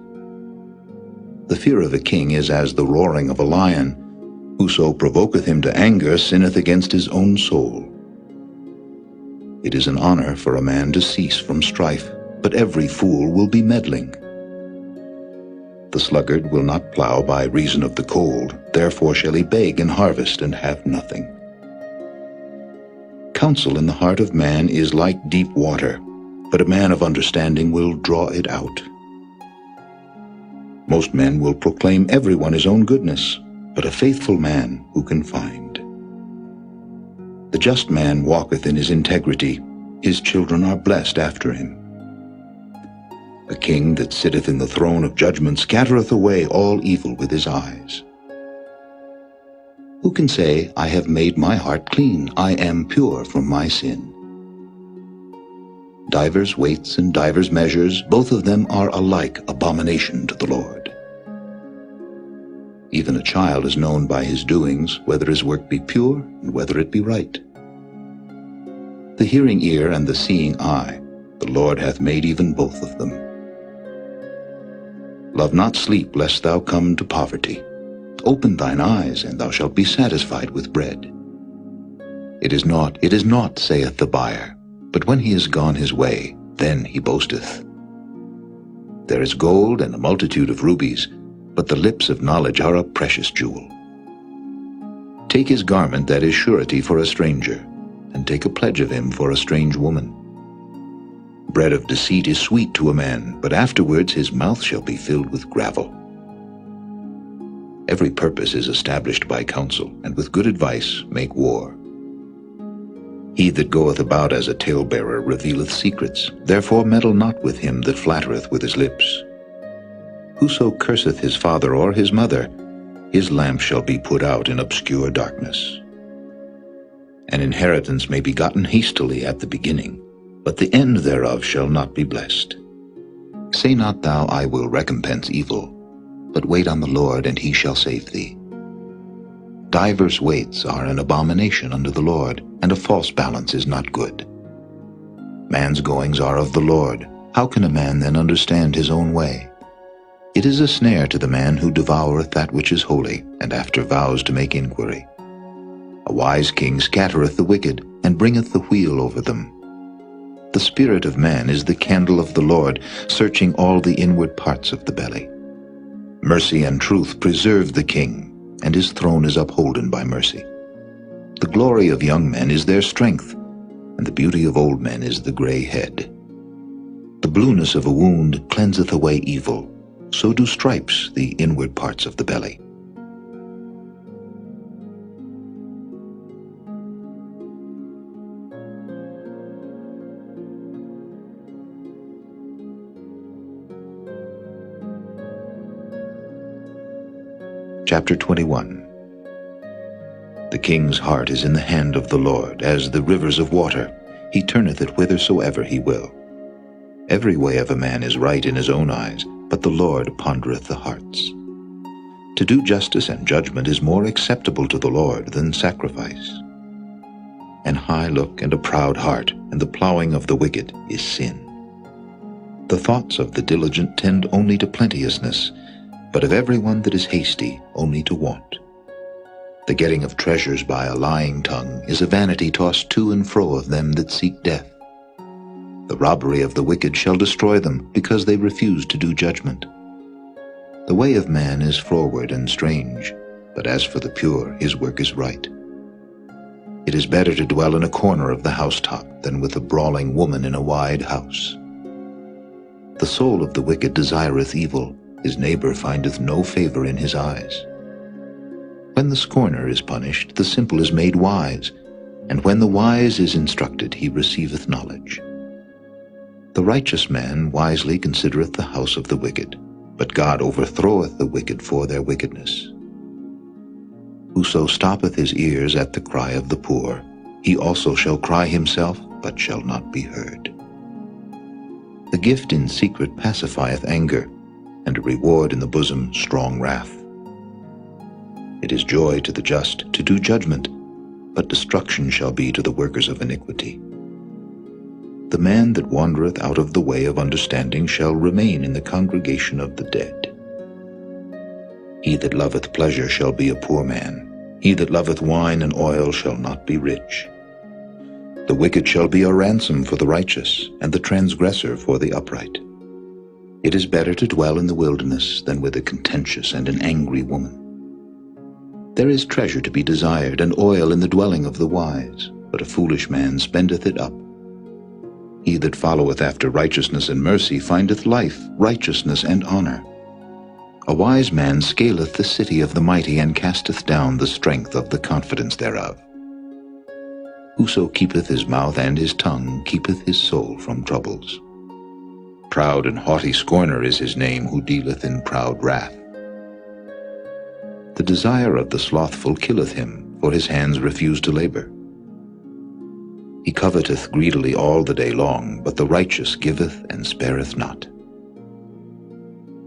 The fear of a king is as the roaring of a lion. Whoso provoketh him to anger sinneth against his own soul. It is an honor for a man to cease from strife, but every fool will be meddling. The sluggard will not plow by reason of the cold, therefore shall he beg in harvest and have nothing. Counsel in the heart of man is like deep water, but a man of understanding will draw it out. Most men will proclaim everyone his own goodness, but a faithful man who can find? The just man walketh in his integrity, his children are blessed after him. A king that sitteth in the throne of judgment scattereth away all evil with his eyes. Who can say, I have made my heart clean, I am pure from my sin? Divers weights and divers measures, both of them are alike abomination to the Lord. Even a child is known by his doings, whether his work be pure and whether it be right. The hearing ear and the seeing eye, the Lord hath made even both of them. Love not sleep, lest thou come to poverty. Open thine eyes, and thou shalt be satisfied with bread. It is naught, saith the buyer, but when he is gone his way, then he boasteth. There is gold and a multitude of rubies, but the lips of knowledge are a precious jewel. Take his garment that is surety for a stranger, and take a pledge of him for a strange woman. Bread of deceit is sweet to a man, but afterwards his mouth shall be filled with gravel. Every purpose is established by counsel, and with good advice make war. He that goeth about as a talebearer revealeth secrets, therefore meddle not with him that flattereth with his lips. Whoso curseth his father or his mother, his lamp shall be put out in obscure darkness. An inheritance may be gotten hastily at the beginning, but the end thereof shall not be blessed. Say not thou, I will recompense evil, but wait on the Lord, and he shall save thee. Divers weights are an abomination unto the Lord, and a false balance is not good. Man's goings are of the Lord. How can a man then understand his own way? It is a snare to the man who devoureth that which is holy, and after vows to make inquiry. A wise king scattereth the wicked, and bringeth the wheel over them. The spirit of man is the candle of the Lord, searching all the inward parts of the belly. Mercy and truth preserve the king, and his throne is upholden by mercy. The glory of young men is their strength, and the beauty of old men is the gray head. The blueness of a wound cleanseth away evil, so do stripes the inward parts of the belly. Chapter 21. The king's heart is in the hand of the Lord, as the rivers of water. He turneth it whithersoever he will. Every way of a man is right in his own eyes, but the Lord pondereth the hearts. To do justice and judgment is more acceptable to the Lord than sacrifice. An high look and a proud heart, and the plowing of the wicked is sin. The thoughts of the diligent tend only to plenteousness, but of every one that is hasty only to want. The getting of treasures by a lying tongue is a vanity tossed to and fro of them that seek death. The robbery of the wicked shall destroy them, because they refuse to do judgment. The way of man is froward and strange, but as for the pure, his work is right. It is better to dwell in a corner of the housetop than with a brawling woman in a wide house. The soul of the wicked desireth evil, his neighbor findeth no favor in his eyes. When the scorner is punished, the simple is made wise, and when the wise is instructed, he receiveth knowledge. The righteous man wisely considereth the house of the wicked, but God overthroweth the wicked for their wickedness. Whoso stoppeth his ears at the cry of the poor, he also shall cry himself, but shall not be heard. The gift in secret pacifieth anger, and a reward in the bosom strong wrath. It is joy to the just to do judgment, but destruction shall be to the workers of iniquity. The man that wandereth out of the way of understanding shall remain in the congregation of the dead. He that loveth pleasure shall be a poor man. He that loveth wine and oil shall not be rich. The wicked shall be a ransom for the righteous, and the transgressor for the upright. It is better to dwell in the wilderness than with a contentious and an angry woman. There is treasure to be desired, and oil in the dwelling of the wise. but a foolish man spendeth it up. He that followeth after righteousness and mercy findeth life, righteousness, and honor. A wise man scaleth the city of the mighty, and casteth down the strength of the confidence thereof. Whoso keepeth his mouth and his tongue keepeth his soul from troubles. Proud and haughty scorner is his name, who dealeth in proud wrath. The desire of the slothful killeth him, for his hands refuse to labor. He coveteth greedily all the day long, but the righteous giveth and spareth not.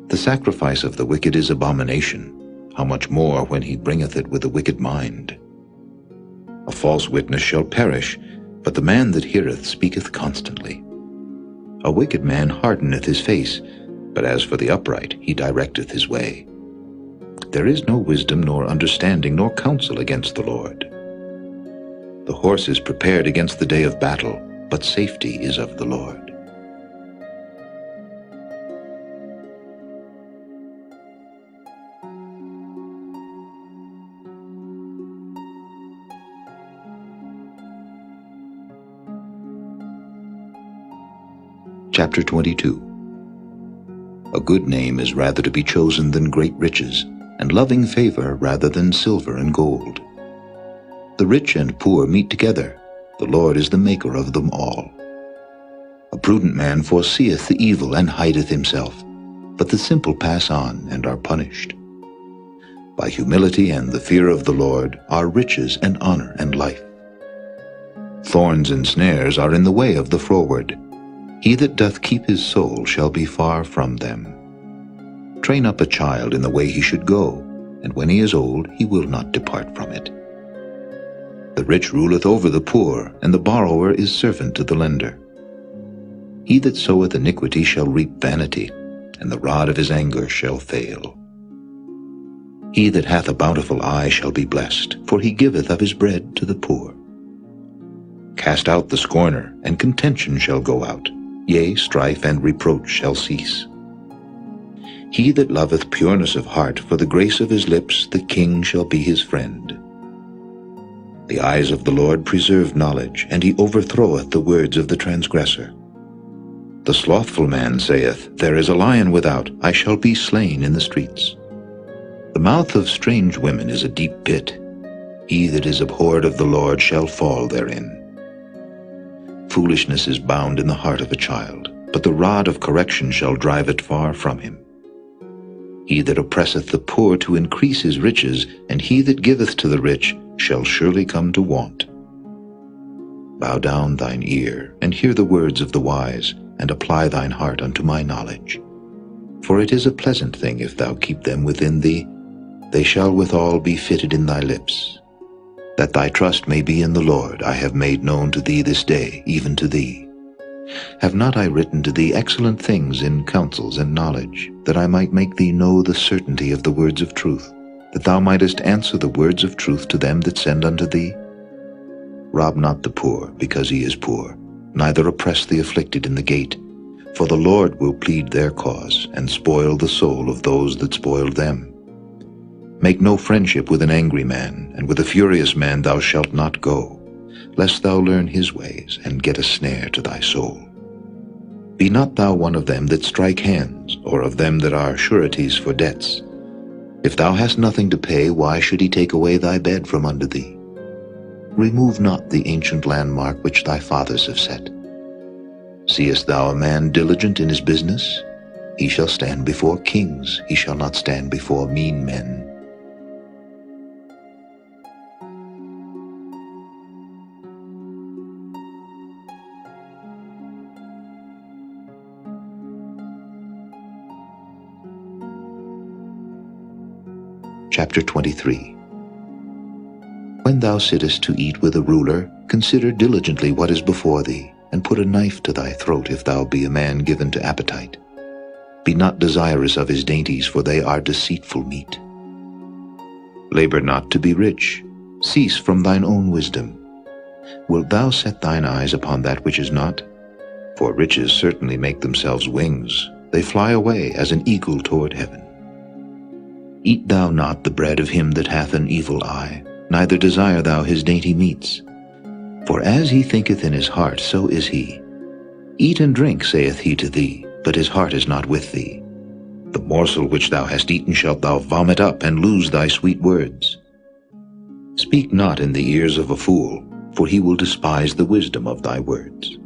The sacrifice of the wicked is abomination, how much more when he bringeth it with a wicked mind. A false witness shall perish, but the man that heareth speaketh constantly. A wicked man hardeneth his face, but as for the upright, he directeth his way. There is no wisdom nor understanding nor counsel against the Lord. The horse is prepared against the day of battle, but safety is of the Lord. Chapter 22. A good name is rather to be chosen than great riches, and loving favor rather than silver and gold. The rich and poor meet together. The Lord is the maker of them all. A prudent man foreseeth the evil and hideth himself, but the simple pass on and are punished. By humility and the fear of the Lord are riches and honor and life. Thorns and snares are in the way of the froward. He that doth keep his soul shall be far from them. Train up a child in the way he should go, and when he is old he will not depart from it. The rich ruleth over the poor, and the borrower is servant to the lender. He that soweth iniquity shall reap vanity, and the rod of his anger shall fail. He that hath a bountiful eye shall be blessed, for he giveth of his bread to the poor. Cast out the scorner, and contention shall go out. Yea, strife and reproach shall cease. He that loveth pureness of heart, for the grace of his lips, the king shall be his friend. The eyes of the Lord preserve knowledge, and he overthroweth the words of the transgressor. The slothful man saith, There is a lion without, I shall be slain in the streets. The mouth of strange women is a deep pit. He that is abhorred of the Lord shall fall therein. Foolishness is bound in the heart of a child, but the rod of correction shall drive it far from him. He that oppresseth the poor to increase his riches, and he that giveth to the rich shall surely come to want. Bow down thine ear, and hear the words of the wise, and apply thine heart unto my knowledge. For it is a pleasant thing if thou keep them within thee. They shall withal be fitted in thy lips. That thy trust may be in the Lord, I have made known to thee this day, even to thee. Have not I written to thee excellent things in counsels and knowledge, that I might make thee know the certainty of the words of truth, that thou mightest answer the words of truth to them that send unto thee? Rob not the poor, because he is poor, neither oppress the afflicted in the gate, for the Lord will plead their cause, and spoil the soul of those that spoiled them. Make no friendship with an angry man, and with a furious man thou shalt not go, lest thou learn his ways, and get a snare to thy soul. Be not thou one of them that strike hands, or of them that are sureties for debts. If thou hast nothing to pay, why should he take away thy bed from under thee? Remove not the ancient landmark which thy fathers have set. Seest thou a man diligent in his business? He shall stand before kings, he shall not stand before mean men. Chapter 23. When thou sittest to eat with a ruler, consider diligently what is before thee, and put a knife to thy throat if thou be a man given to appetite. Be not desirous of his dainties, for they are deceitful meat. Labor not to be rich. Cease from thine own wisdom. Wilt thou set thine eyes upon that which is not? For riches certainly make themselves wings. They fly away as an eagle toward heaven. Eat thou not the bread of him that hath an evil eye, neither desire thou his dainty meats. For as he thinketh in his heart, so is he. Eat and drink, saith he to thee, but his heart is not with thee. The morsel which thou hast eaten shalt thou vomit up, and lose thy sweet words. Speak not in the ears of a fool, for he will despise the wisdom of thy words.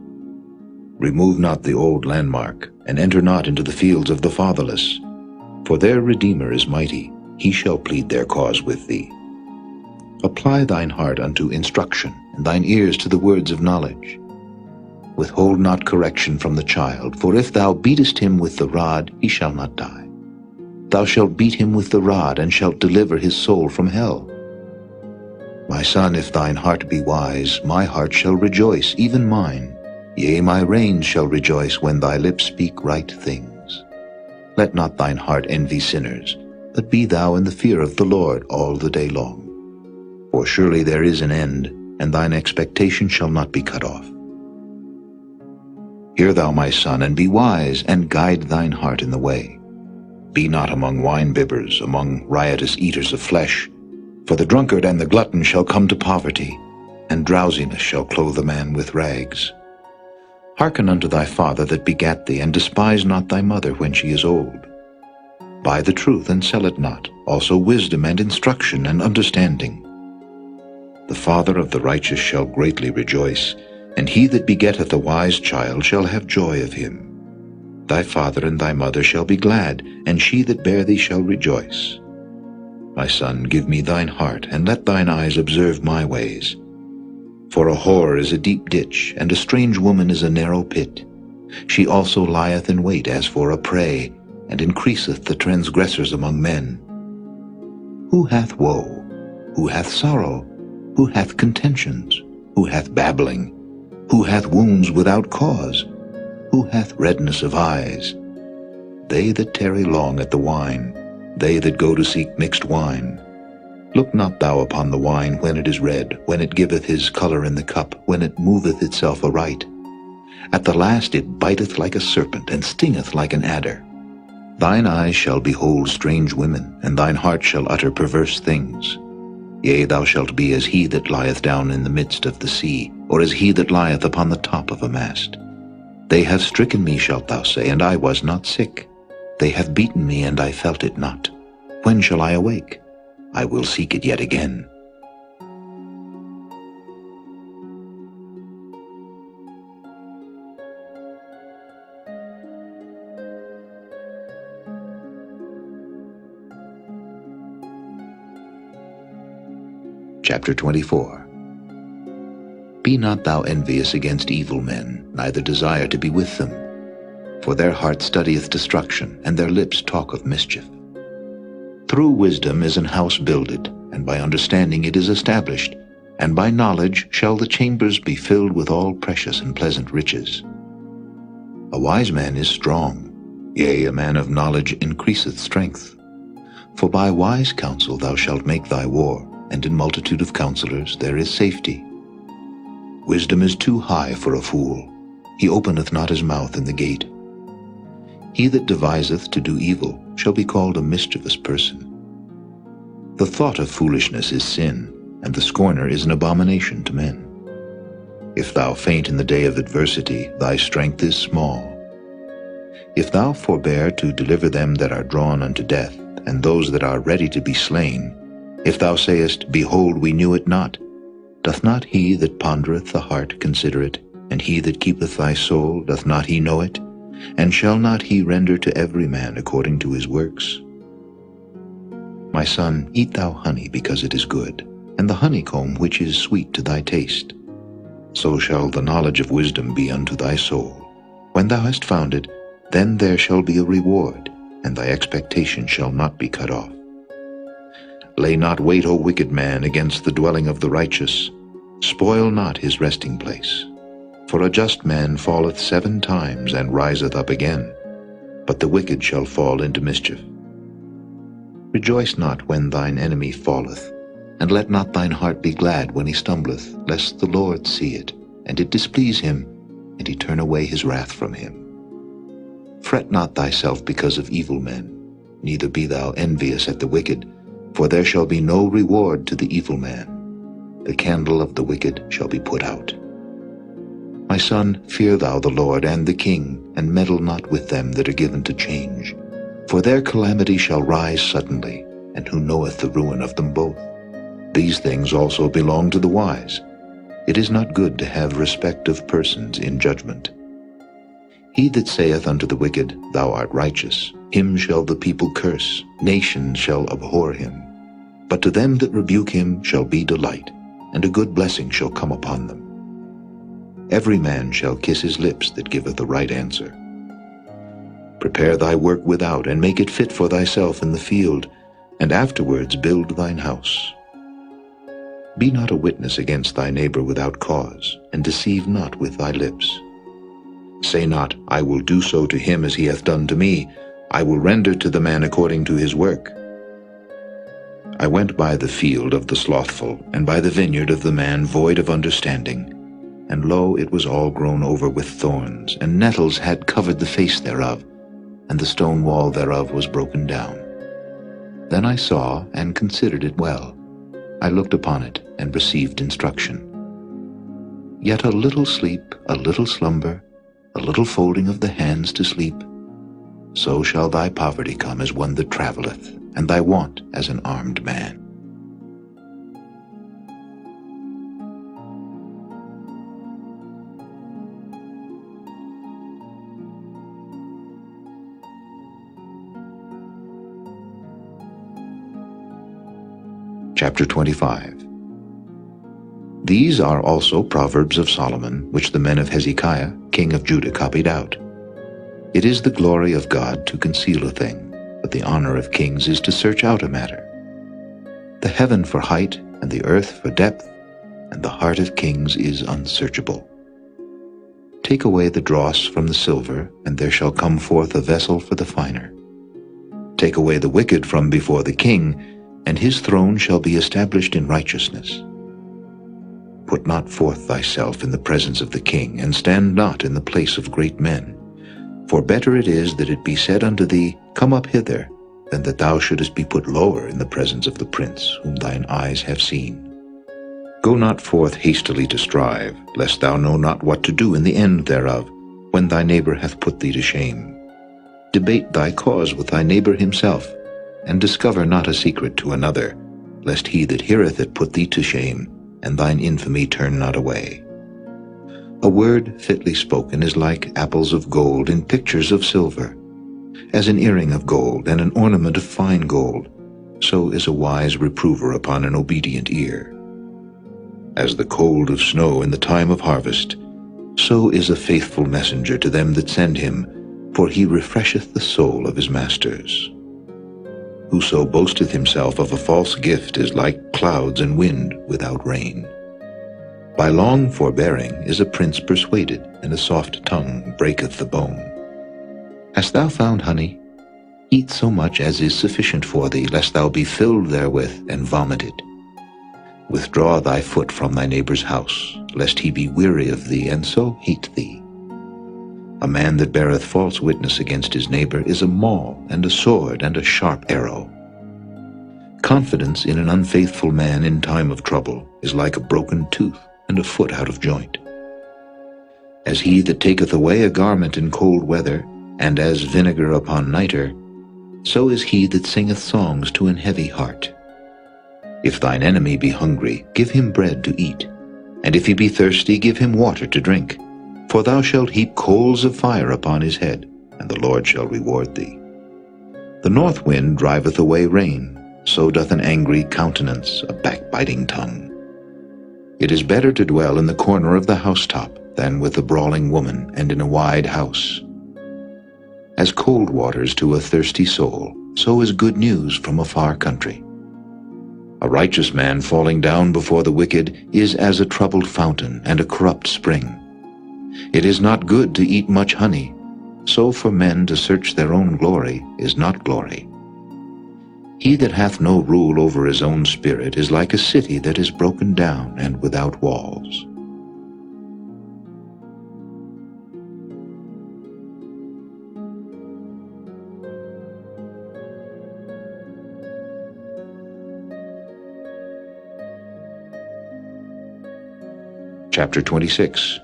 Remove not the old landmark, and enter not into the fields of the fatherless. For their Redeemer is mighty, he shall plead their cause with thee. Apply thine heart unto instruction, and thine ears to the words of knowledge. Withhold not correction from the child, for if thou beatest him with the rod, he shall not die. Thou shalt beat him with the rod, and shalt deliver his soul from hell. My son, if thine heart be wise, my heart shall rejoice, even mine. Yea, my reins shall rejoice when thy lips speak right things. Let not thine heart envy sinners, but be thou in the fear of the Lord all the day long. For surely there is an end, and thine expectation shall not be cut off. Hear thou, my son, and be wise, and guide thine heart in the way. Be not among wine-bibbers, among riotous eaters of flesh, for the drunkard and the glutton shall come to poverty, and drowsiness shall clothe a man with rags. Hearken unto thy father that begat thee, and despise not thy mother when she is old. Buy the truth, and sell it not, also wisdom and instruction and understanding. The father of the righteous shall greatly rejoice, and he that begetteth a wise child shall have joy of him. Thy father and thy mother shall be glad, and she that bare thee shall rejoice. My son, give me thine heart, and let thine eyes observe my ways. For a whore is a deep ditch, and a strange woman is a narrow pit. She also lieth in wait as for a prey, and increaseth the transgressors among men. Who hath woe? Who hath sorrow? Who hath contentions? Who hath babbling? Who hath wounds without cause? Who hath redness of eyes? They that tarry long at the wine, they that go to seek mixed wine. Look not thou upon the wine when it is red, when it giveth his colour in the cup, when it moveth itself aright. At the last it biteth like a serpent, and stingeth like an adder. Thine eyes shall behold strange women, and thine heart shall utter perverse things. Yea, thou shalt be as he that lieth down in the midst of the sea, or as he that lieth upon the top of a mast. They have stricken me, shalt thou say, and I was not sick. They have beaten me, and I felt it not. When shall I awake? I will seek it yet again. Chapter 24. Be not thou envious against evil men, neither desire to be with them. For their heart studieth destruction, and their lips talk of mischief. Through wisdom is an house builded, and by understanding it is established, and by knowledge shall the chambers be filled with all precious and pleasant riches. A wise man is strong, yea, a man of knowledge increaseth strength. For by wise counsel thou shalt make thy war, and in multitude of counselors there is safety. Wisdom is too high for a fool, he openeth not his mouth in the gate. He that deviseth to do evil shall be called a mischievous person. The thought of foolishness is sin, and the scorner is an abomination to men. If thou faint in the day of adversity, thy strength is small. If thou forbear to deliver them that are drawn unto death, and those that are ready to be slain, if thou sayest, Behold, we knew it not, doth not he that pondereth the heart consider it, and he that keepeth thy soul, doth not he know it? And shall not he render to every man according to his works? My son, eat thou honey, because it is good, and the honeycomb which is sweet to thy taste. So shall the knowledge of wisdom be unto thy soul. When thou hast found it, then there shall be a reward, and thy expectation shall not be cut off. Lay not wait, O wicked man, against the dwelling of the righteous. Spoil not his resting place. For a just man falleth 7 times, and riseth up again, but the wicked shall fall into mischief. Rejoice not when thine enemy falleth, and let not thine heart be glad when he stumbleth, lest the Lord see it, and it displease him, and he turn away his wrath from him. Fret not thyself because of evil men, neither be thou envious at the wicked, for there shall be no reward to the evil man. the candle of the wicked shall be put out. My son, fear thou the Lord and the king, and meddle not with them that are given to change. For their calamity shall rise suddenly, and who knoweth the ruin of them both? These things also belong to the wise. It is not good to have respect of persons in judgment. He that saith unto the wicked, Thou art righteous, him shall the people curse, nations shall abhor him. But to them that rebuke him shall be delight, and a good blessing shall come upon them. Every man shall kiss his lips that giveth a right answer. Prepare thy work without, and make it fit for thyself in the field, and afterwards build thine house. Be not a witness against thy neighbor without cause, and deceive not with thy lips. Say not, I will do so to him as he hath done to me. I will render to the man according to his work. I went by the field of the slothful, and by the vineyard of the man void of understanding. And lo, it was all grown over with thorns, and nettles had covered the face thereof, and the stone wall thereof was broken down. Then I saw and considered it well. I looked upon it, and received instruction. Yet a little sleep, a little slumber, a little folding of the hands to sleep, so shall thy poverty come as one that travelleth, and thy want as an armed man. Chapter 25. These are also Proverbs of Solomon, which the men of Hezekiah, king of Judah, copied out. It is the glory of God to conceal a thing, but the honor of kings is to search out a matter. The heaven for height, and the earth for depth, and the heart of kings is unsearchable. Take away the dross from the silver, and there shall come forth a vessel for the finer. Take away the wicked from before the king, and his throne shall be established in righteousness. Put not forth thyself in the presence of the king, and stand not in the place of great men. For better it is that it be said unto thee, Come up hither, than that thou shouldest be put lower in the presence of the prince, whom thine eyes have seen. Go not forth hastily to strive, lest thou know not what to do in the end thereof, when thy neighbor hath put thee to shame. Debate thy cause with thy neighbor himself, and discover not a secret to another, lest he that heareth it put thee to shame, and thine infamy turn not away. A word fitly spoken is like apples of gold in pictures of silver. As an earring of gold and an ornament of fine gold, so is a wise reprover upon an obedient ear. As the cold of snow in the time of harvest, so is a faithful messenger to them that send him, for he refresheth the soul of his masters. Whoso boasteth himself of a false gift is like clouds and wind without rain. By long forbearing is a prince persuaded, and a soft tongue breaketh the bone. Hast thou found honey? Eat so much as is sufficient for thee, lest thou be filled therewith and vomit it. Withdraw thy foot from thy neighbor's house, lest he be weary of thee, and so hate thee. A man that beareth false witness against his neighbor is a maul, and a sword, and a sharp arrow. Confidence in an unfaithful man in time of trouble is like a broken tooth, and a foot out of joint. As he that taketh away a garment in cold weather, and as vinegar upon nitre, so is he that singeth songs to an heavy heart. If thine enemy be hungry, give him bread to eat, and if he be thirsty, give him water to drink. For thou shalt heap coals of fire upon his head, and the Lord shall reward thee. The north wind driveth away rain, so doth an angry countenance a backbiting tongue. It is better to dwell in the corner of the housetop than with a brawling woman and in a wide house. As cold waters to a thirsty soul, so is good news from a far country. A righteous man falling down before the wicked is as a troubled fountain and a corrupt spring. It is not good to eat much honey, so for men to search their own glory is not glory. He that hath no rule over his own spirit is like a city that is broken down and without walls. Chapter 26.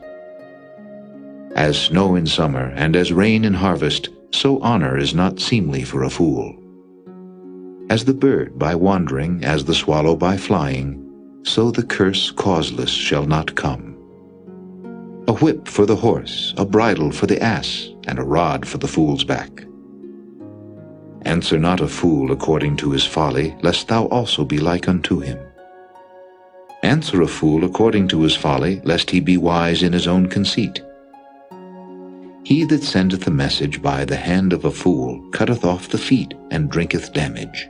As snow in summer and as rain in harvest, so honor is not seemly for a fool. As the bird by wandering, as the swallow by flying, so the curse causeless shall not come. A whip for the horse, a bridle for the ass, and a rod for the fool's back. Answer not a fool according to his folly, lest thou also be like unto him. Answer a fool according to his folly, lest he be wise in his own conceit. He that sendeth a message by the hand of a fool cutteth off the feet, and drinketh damage.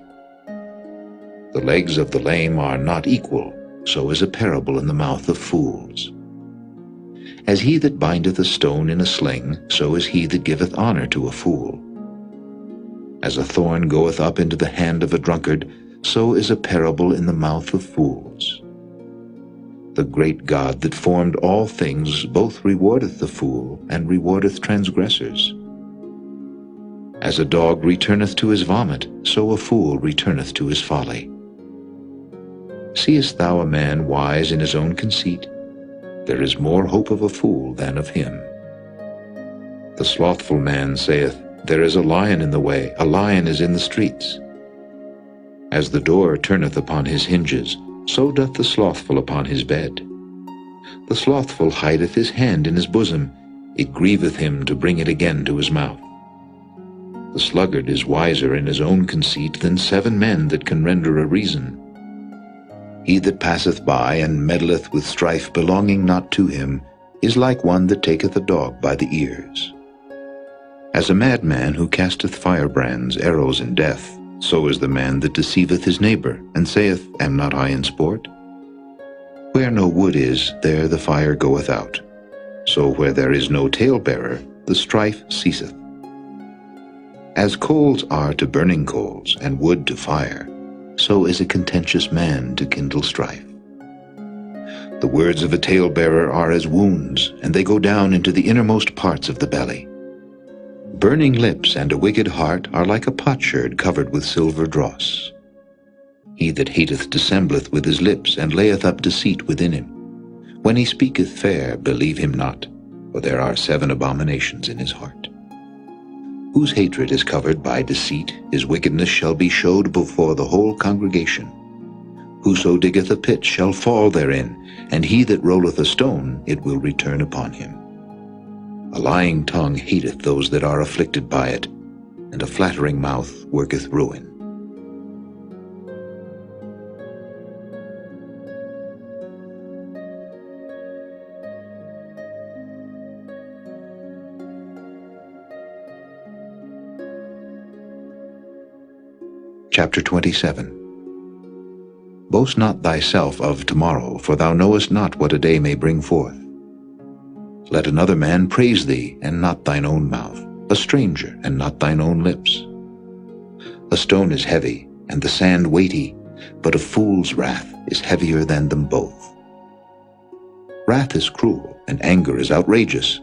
The legs of the lame are not equal, so is a parable in the mouth of fools. As he that bindeth a stone in a sling, so is he that giveth honor to a fool. As a thorn goeth up into the hand of a drunkard, so is a parable in the mouth of fools. The great God that formed all things both rewardeth the fool, and rewardeth transgressors. As a dog returneth to his vomit, so a fool returneth to his folly. Seest thou a man wise in his own conceit? There is more hope of a fool than of him. The slothful man saith, There is a lion in the way, a lion is in the streets. As the door turneth upon his hinges, so doth the slothful upon his bed. The slothful hideth his hand in his bosom, it grieveth him to bring it again to his mouth. The sluggard is wiser in his own conceit than 7 men that can render a reason. He that passeth by and meddleth with strife belonging not to him is like one that taketh a dog by the ears. As a madman who casteth firebrands, arrows, and death, so is the man that deceiveth his neighbor, and saith, Am not I in sport? Where no wood is, there the fire goeth out. So where there is no talebearer, the strife ceaseth. As coals are to burning coals, and wood to fire, so is a contentious man to kindle strife. The words of a talebearer are as wounds, and they go down into the innermost parts of the belly. Burning lips and a wicked heart are like a potsherd covered with silver dross. He that hateth dissembleth with his lips, and layeth up deceit within him. When he speaketh fair, believe him not, for there are 7 abominations in his heart. Whose hatred is covered by deceit, his wickedness shall be showed before the whole congregation. Whoso diggeth a pit shall fall therein, and he that rolleth a stone, it will return upon him. A lying tongue hateth those that are afflicted by it, and a flattering mouth worketh ruin. Chapter 27. Boast not thyself of tomorrow, for thou knowest not what a day may bring forth. Let another man praise thee, and not thine own mouth, a stranger, and not thine own lips. A stone is heavy, and the sand weighty, but a fool's wrath is heavier than them both. Wrath is cruel, and anger is outrageous,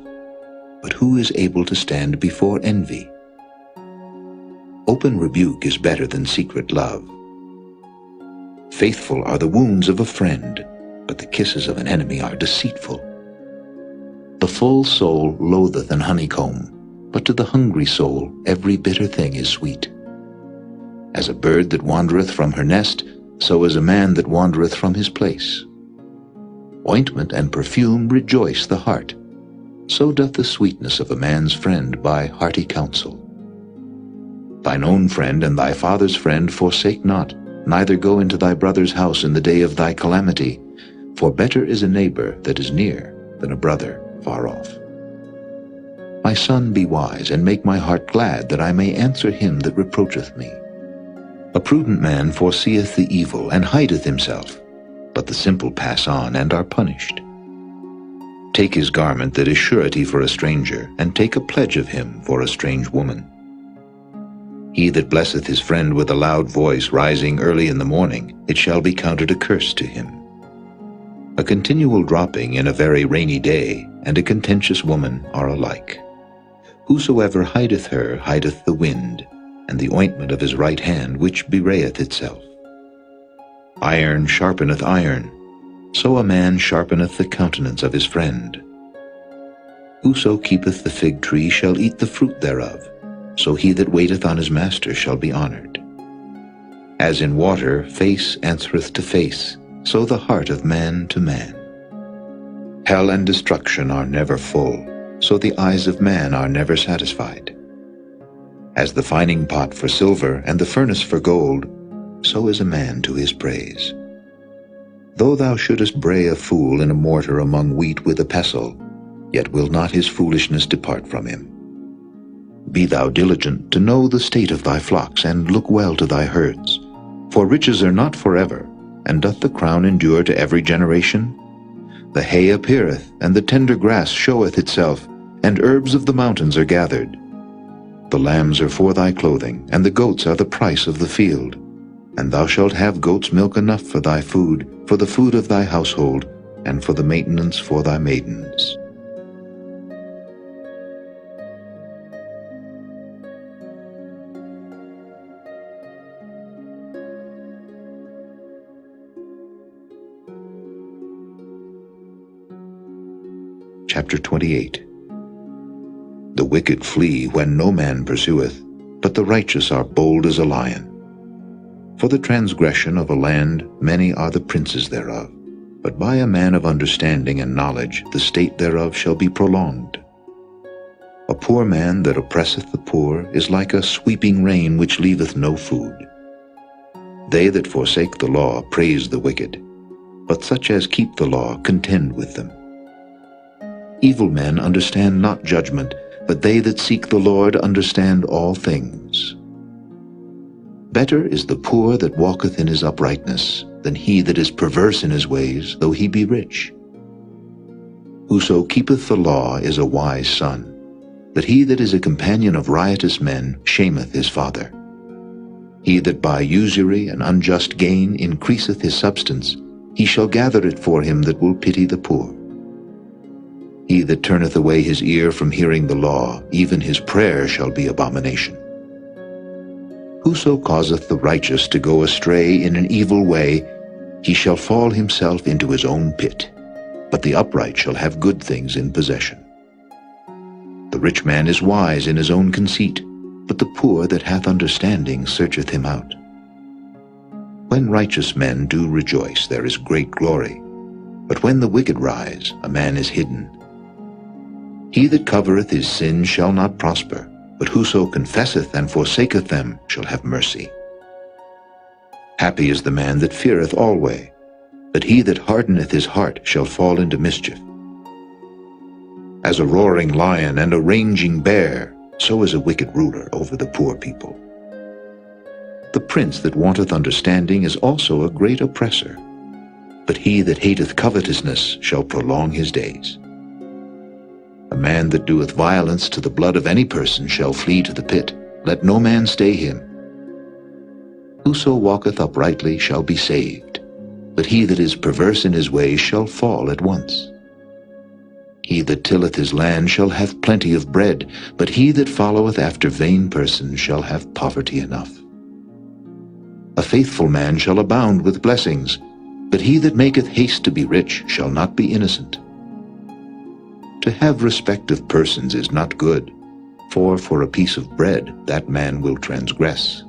but who is able to stand before envy? Open rebuke is better than secret love. Faithful are the wounds of a friend, but the kisses of an enemy are deceitful. The full soul loatheth an honeycomb, but to the hungry soul every bitter thing is sweet. As a bird that wandereth from her nest, so is a man that wandereth from his place. Ointment and perfume rejoice the heart, so doth the sweetness of a man's friend by hearty counsel. Thine own friend and thy father's friend forsake not, neither go into thy brother's house in the day of thy calamity, for better is a neighbor that is near than a brother far off. My son, be wise, and make my heart glad, that I may answer him that reproacheth me. A prudent man foreseeth the evil, and hideth himself, but the simple pass on, and are punished. Take his garment that is surety for a stranger, and take a pledge of him for a strange woman. He that blesseth his friend with a loud voice, rising early in the morning, it shall be counted a curse to him. A continual dropping in a very rainy day, and a contentious woman are alike. Whosoever hideth her hideth the wind, and the ointment of his right hand which bewrayeth itself. Iron sharpeneth iron, So a man sharpeneth the countenance of his friend. Whoso keepeth the fig tree shall eat the fruit thereof, so he that waiteth on his master shall be honored. As in water face answereth to face, so the heart of man to man. Hell and destruction are never full, so the eyes of man are never satisfied. As the fining pot for silver and the furnace for gold, so is a man to his praise. Though thou shouldest bray a fool in a mortar among wheat with a pestle, yet will not his foolishness depart from him. Be thou diligent to know the state of thy flocks, and look well to thy herds. For riches are not forever, and doth the crown endure to every generation? The hay appeareth, and the tender grass showeth itself, and herbs of the mountains are gathered. The lambs are for thy clothing, and the goats are the price of the field. And thou shalt have goats' milk enough for thy food, for the food of thy household, and for the maintenance for thy maidens. Chapter 28. The wicked flee when no man pursueth, but the righteous are bold as a lion. For the transgression of a land many are the princes thereof, but by a man of understanding and knowledge the state thereof shall be prolonged. A poor man that oppresseth the poor is like a sweeping rain which leaveth no food. They that forsake the law praise the wicked, but such as keep the law contend with them. Evil men understand not judgment, but they that seek the Lord understand all things. Better is the poor that walketh in his uprightness, than he that is perverse in his ways, though he be rich. Whoso keepeth the law is a wise son, but he that is a companion of riotous men shameth his father. He that by usury and unjust gain increaseth his substance, he shall gather it for him that will pity the poor. He that turneth away his ear from hearing the law, even his prayer shall be abomination. Whoso causeth the righteous to go astray in an evil way, he shall fall himself into his own pit, but the upright shall have good things in possession. The rich man is wise in his own conceit, but the poor that hath understanding searcheth him out. When righteous men do rejoice, there is great glory, but when the wicked rise, a man is hidden. He that covereth his sins shall not prosper, but whoso confesseth and forsaketh them shall have mercy. Happy is the man that feareth alway, but he that hardeneth his heart shall fall into mischief. As a roaring lion and a raging bear, so is a wicked ruler over the poor people. The prince that wanteth understanding is also a great oppressor, but he that hateth covetousness shall prolong his days. A man that doeth violence to the blood of any person shall flee to the pit. Let no man stay him. Whoso walketh uprightly shall be saved, but he that is perverse in his ways shall fall at once. He that tilleth his land shall have plenty of bread, but he that followeth after vain persons shall have poverty enough. A faithful man shall abound with blessings, but he that maketh haste to be rich shall not be innocent. To have respect of persons is not good, for a piece of bread that man will transgress.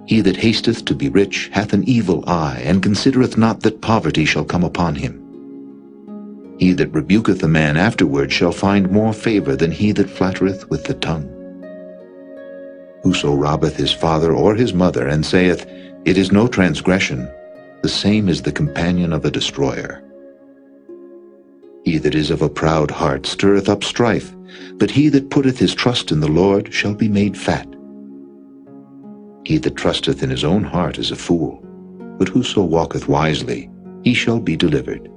He that hasteth to be rich hath an evil eye, and considereth not that poverty shall come upon him. He that rebuketh a man afterward shall find more favor than he that flattereth with the tongue. Whoso robbeth his father or his mother, and saith, It is no transgression, the same is the companion of a destroyer. He that is of a proud heart stirreth up strife, but he that putteth his trust in the Lord shall be made fat. He that trusteth in his own heart is a fool, but whoso walketh wisely, he shall be delivered.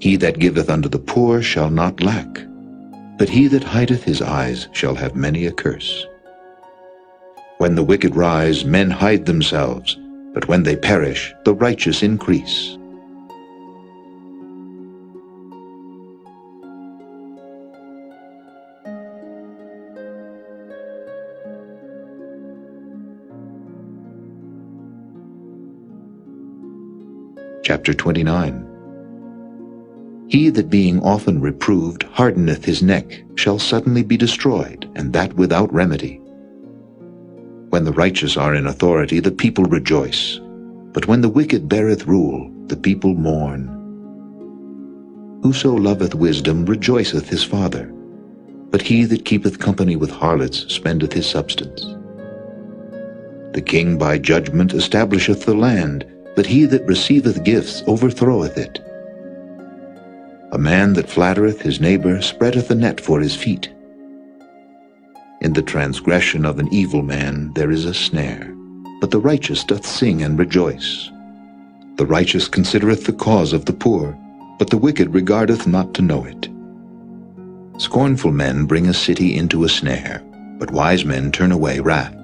He that giveth unto the poor shall not lack, but he that hideth his eyes shall have many a curse. When the wicked rise, men hide themselves, but when they perish, the righteous increase. Chapter 29. He that being often reproved hardeneth his neck shall suddenly be destroyed, and that without remedy. When the righteous are in authority, the people rejoice. But when the wicked beareth rule, the people mourn. Whoso loveth wisdom rejoiceth his father, but he that keepeth company with harlots spendeth his substance. The king by judgment establisheth the land, but he that receiveth gifts overthroweth it. A man that flattereth his neighbor spreadeth a net for his feet. In the transgression of an evil man there is a snare, but the righteous doth sing and rejoice. The righteous considereth the cause of the poor, but the wicked regardeth not to know it. Scornful men bring a city into a snare, but wise men turn away wrath.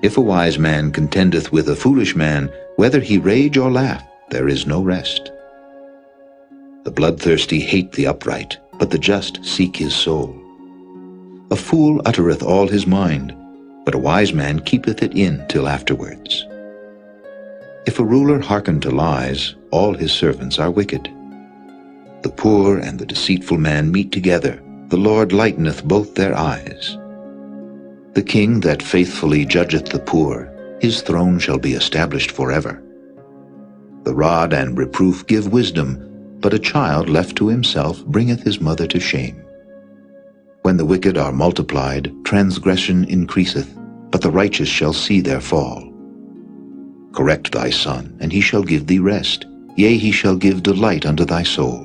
If a wise man contendeth with a foolish man, whether he rage or laugh, there is no rest. The bloodthirsty hate the upright, but the just seek his soul. A fool uttereth all his mind, but a wise man keepeth it in till afterwards. If a ruler hearken to lies, all his servants are wicked. The poor and the deceitful man meet together, the Lord lighteneth both their eyes. The king that faithfully judgeth the poor, his throne shall be established forever. The rod and reproof give wisdom, but a child left to himself bringeth his mother to shame. When the wicked are multiplied, transgression increaseth, but the righteous shall see their fall. Correct thy son, and he shall give thee rest, yea, he shall give delight unto thy soul.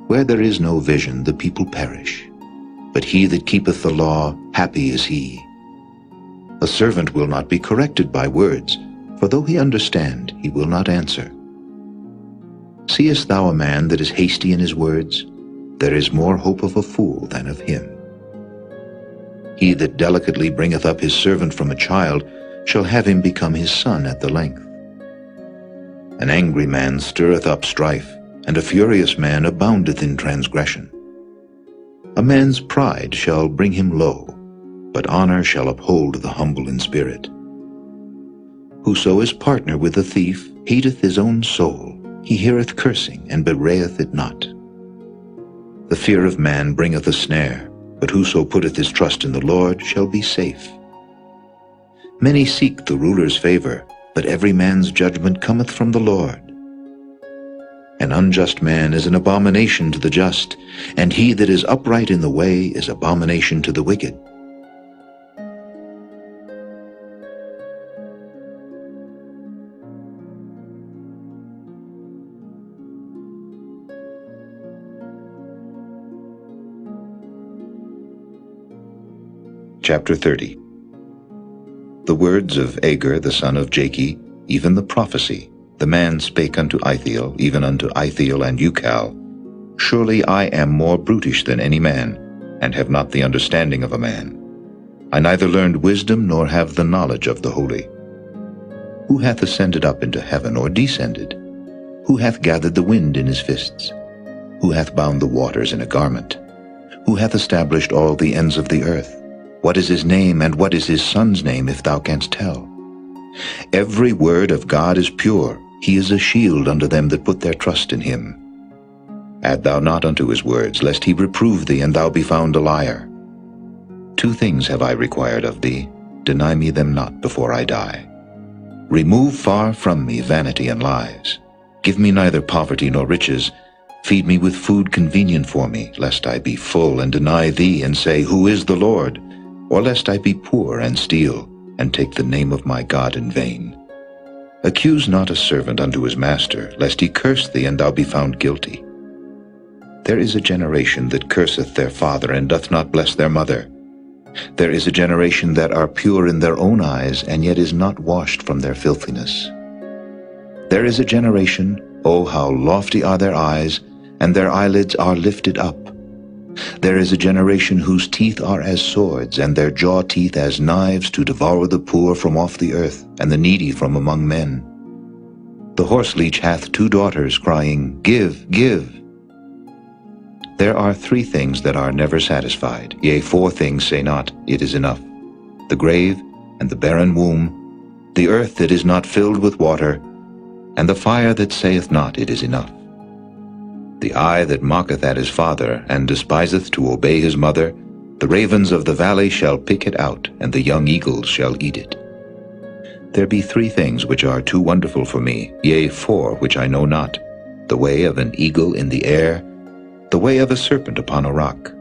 Where there is no vision, the people perish, but he that keepeth the law, happy is he. A servant will not be corrected by words, for though he understand, he will not answer. Seest thou a man that is hasty in his words? There is more hope of a fool than of him. He that delicately bringeth up his servant from a child shall have him become his son at the length. An angry man stirreth up strife, and a furious man aboundeth in transgression. A man's pride shall bring him low, but honor shall uphold the humble in spirit. Whoso is partner with a thief hateth his own soul. He heareth cursing, and bewrayeth it not. The fear of man bringeth a snare, but whoso putteth his trust in the Lord shall be safe. Many seek the ruler's favor, but every man's judgment cometh from the Lord. An unjust man is an abomination to the just, and he that is upright in the way is abomination to the wicked. Chapter 30. The words of Agur the son of Jakeh, even the prophecy, the man spake unto Ithiel, even unto Ithiel and Ucal, Surely I am more brutish than any man, and have not the understanding of a man. I neither learned wisdom nor have the knowledge of the holy. Who hath ascended up into heaven, or descended? Who hath gathered the wind in his fists? Who hath bound the waters in a garment? Who hath established all the ends of the earth? What is his name, and what is his son's name, if thou canst tell? Every word of God is pure. He is a shield unto them that put their trust in him. Add thou not unto his words, lest he reprove thee, and thou be found a liar. 2 things have I required of thee. Deny me them not before I die. Remove far from me vanity and lies. Give me neither poverty nor riches. Feed me with food convenient for me, lest I be full and deny thee, and say, Who is the Lord? Or lest I be poor and steal, and take the name of my God in vain. Accuse not a servant unto his master, lest he curse thee, and thou be found guilty. There is a generation that curseth their father, and doth not bless their mother. There is a generation that are pure in their own eyes, and yet is not washed from their filthiness. There is a generation, O how lofty are their eyes, and their eyelids are lifted up. There is a generation whose teeth are as swords, and their jaw teeth as knives, to devour the poor from off the earth, and the needy from among men. The horseleech hath 2 daughters, crying, Give, give. There are 3 things that are never satisfied, yea, 4 things say not, It is enough: the grave, and the barren womb, the earth that is not filled with water, and the fire that saith not, It is enough. The eye that mocketh at his father, and despiseth to obey his mother, the ravens of the valley shall pick it out, and the young eagles shall eat it. There be 3 things which are too wonderful for me, yea, 4 which I know not, the way of an eagle in the air, the way of a serpent upon a rock,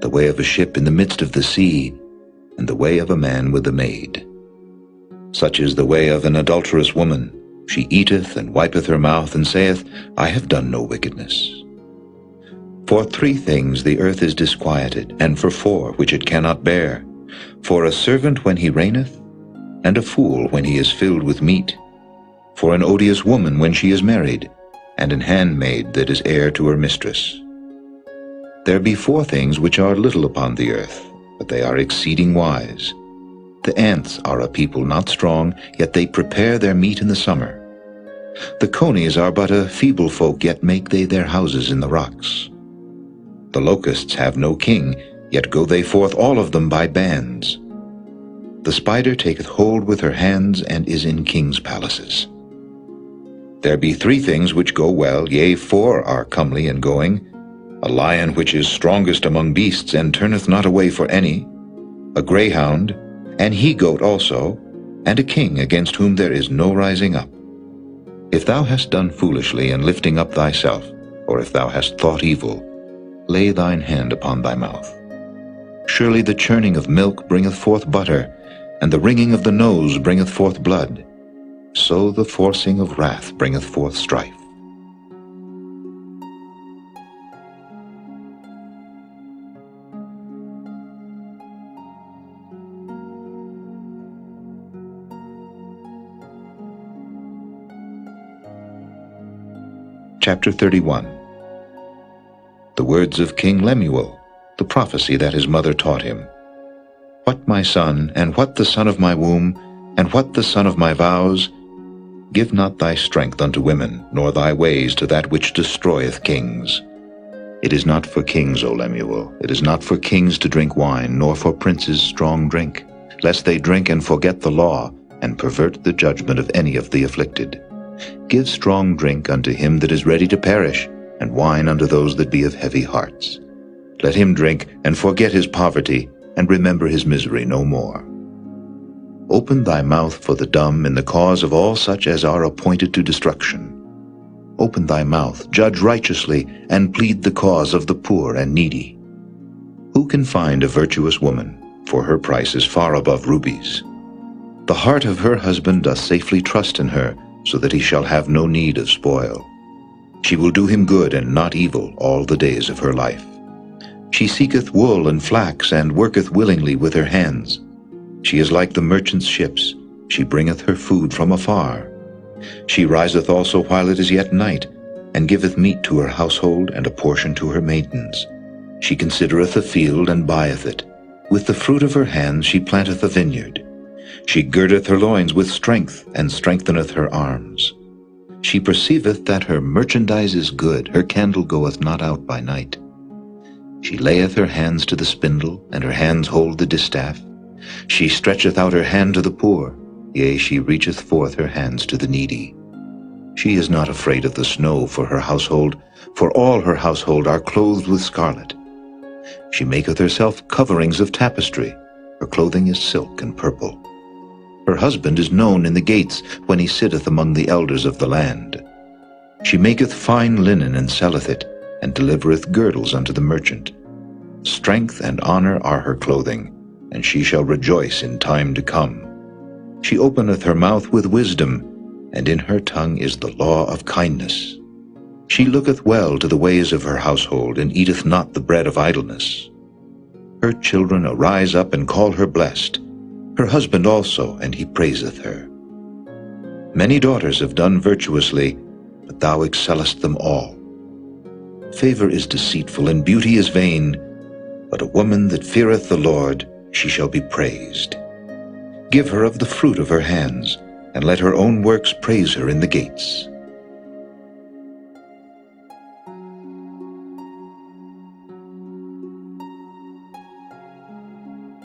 the way of a ship in the midst of the sea, and the way of a man with a maid. Such is the way of an adulterous woman. She eateth and wipeth her mouth, and saith, I have done no wickedness. For 3 things the earth is disquieted, and for 4 which it cannot bear, for a servant when he reigneth, and a fool when he is filled with meat, for an odious woman when she is married, and an handmaid that is heir to her mistress. There be 4 things which are little upon the earth, but they are exceeding wise. The ants are a people not strong, yet they prepare their meat in the summer. The conies are but a feeble folk, yet make they their houses in the rocks. The locusts have no king, yet go they forth all of them by bands. The spider taketh hold with her hands, and is in kings' palaces. There be 3 things which go well, yea, 4 are comely in going, a lion which is strongest among beasts, and turneth not away for any, a greyhound, an he-goat also, and a king against whom there is no rising up. If thou hast done foolishly in lifting up thyself, or if thou hast thought evil, lay thine hand upon thy mouth. Surely the churning of milk bringeth forth butter, and the wringing of the nose bringeth forth blood. So the forcing of wrath bringeth forth strife. Chapter 31. The words of King Lemuel, the prophecy that his mother taught him. What, my son, and what the son of my womb, and what the son of my vows? Give not thy strength unto women, nor thy ways to that which destroyeth kings. It is not for kings, O Lemuel, it is not for kings to drink wine, nor for princes strong drink, lest they drink and forget the law, and pervert the judgment of any of the afflicted. Give strong drink unto him that is ready to perish, and wine unto those that be of heavy hearts. Let him drink, and forget his poverty, and remember his misery no more. Open thy mouth for the dumb in the cause of all such as are appointed to destruction. Open thy mouth, judge righteously, and plead the cause of the poor and needy. Who can find a virtuous woman? For her price is far above rubies. The heart of her husband doth safely trust in her, so that he shall have no need of spoil. She will do him good and not evil all the days of her life. She seeketh wool and flax, and worketh willingly with her hands. She is like the merchant's ships, she bringeth her food from afar. She riseth also while it is yet night, and giveth meat to her household, and a portion to her maidens. She considereth a field, and buyeth it. With the fruit of her hands she planteth a vineyard. She girdeth her loins with strength, and strengtheneth her arms. She perceiveth that her merchandise is good, her candle goeth not out by night. She layeth her hands to the spindle, and her hands hold the distaff. She stretcheth out her hand to the poor, yea, she reacheth forth her hands to the needy. She is not afraid of the snow for her household, for all her household are clothed with scarlet. She maketh herself coverings of tapestry, her clothing is silk and purple. Her husband is known in the gates, when he sitteth among the elders of the land. She maketh fine linen and selleth it, and delivereth girdles unto the merchant. Strength and honor are her clothing, and she shall rejoice in time to come. She openeth her mouth with wisdom, and in her tongue is the law of kindness. She looketh well to the ways of her household, and eateth not the bread of idleness. Her children arise up and call her blessed, her husband also, and he praiseth her. Many daughters have done virtuously, but thou excellest them all. Favor is deceitful, and beauty is vain, but a woman that feareth the Lord, she shall be praised. Give her of the fruit of her hands, and let her own works praise her in the gates.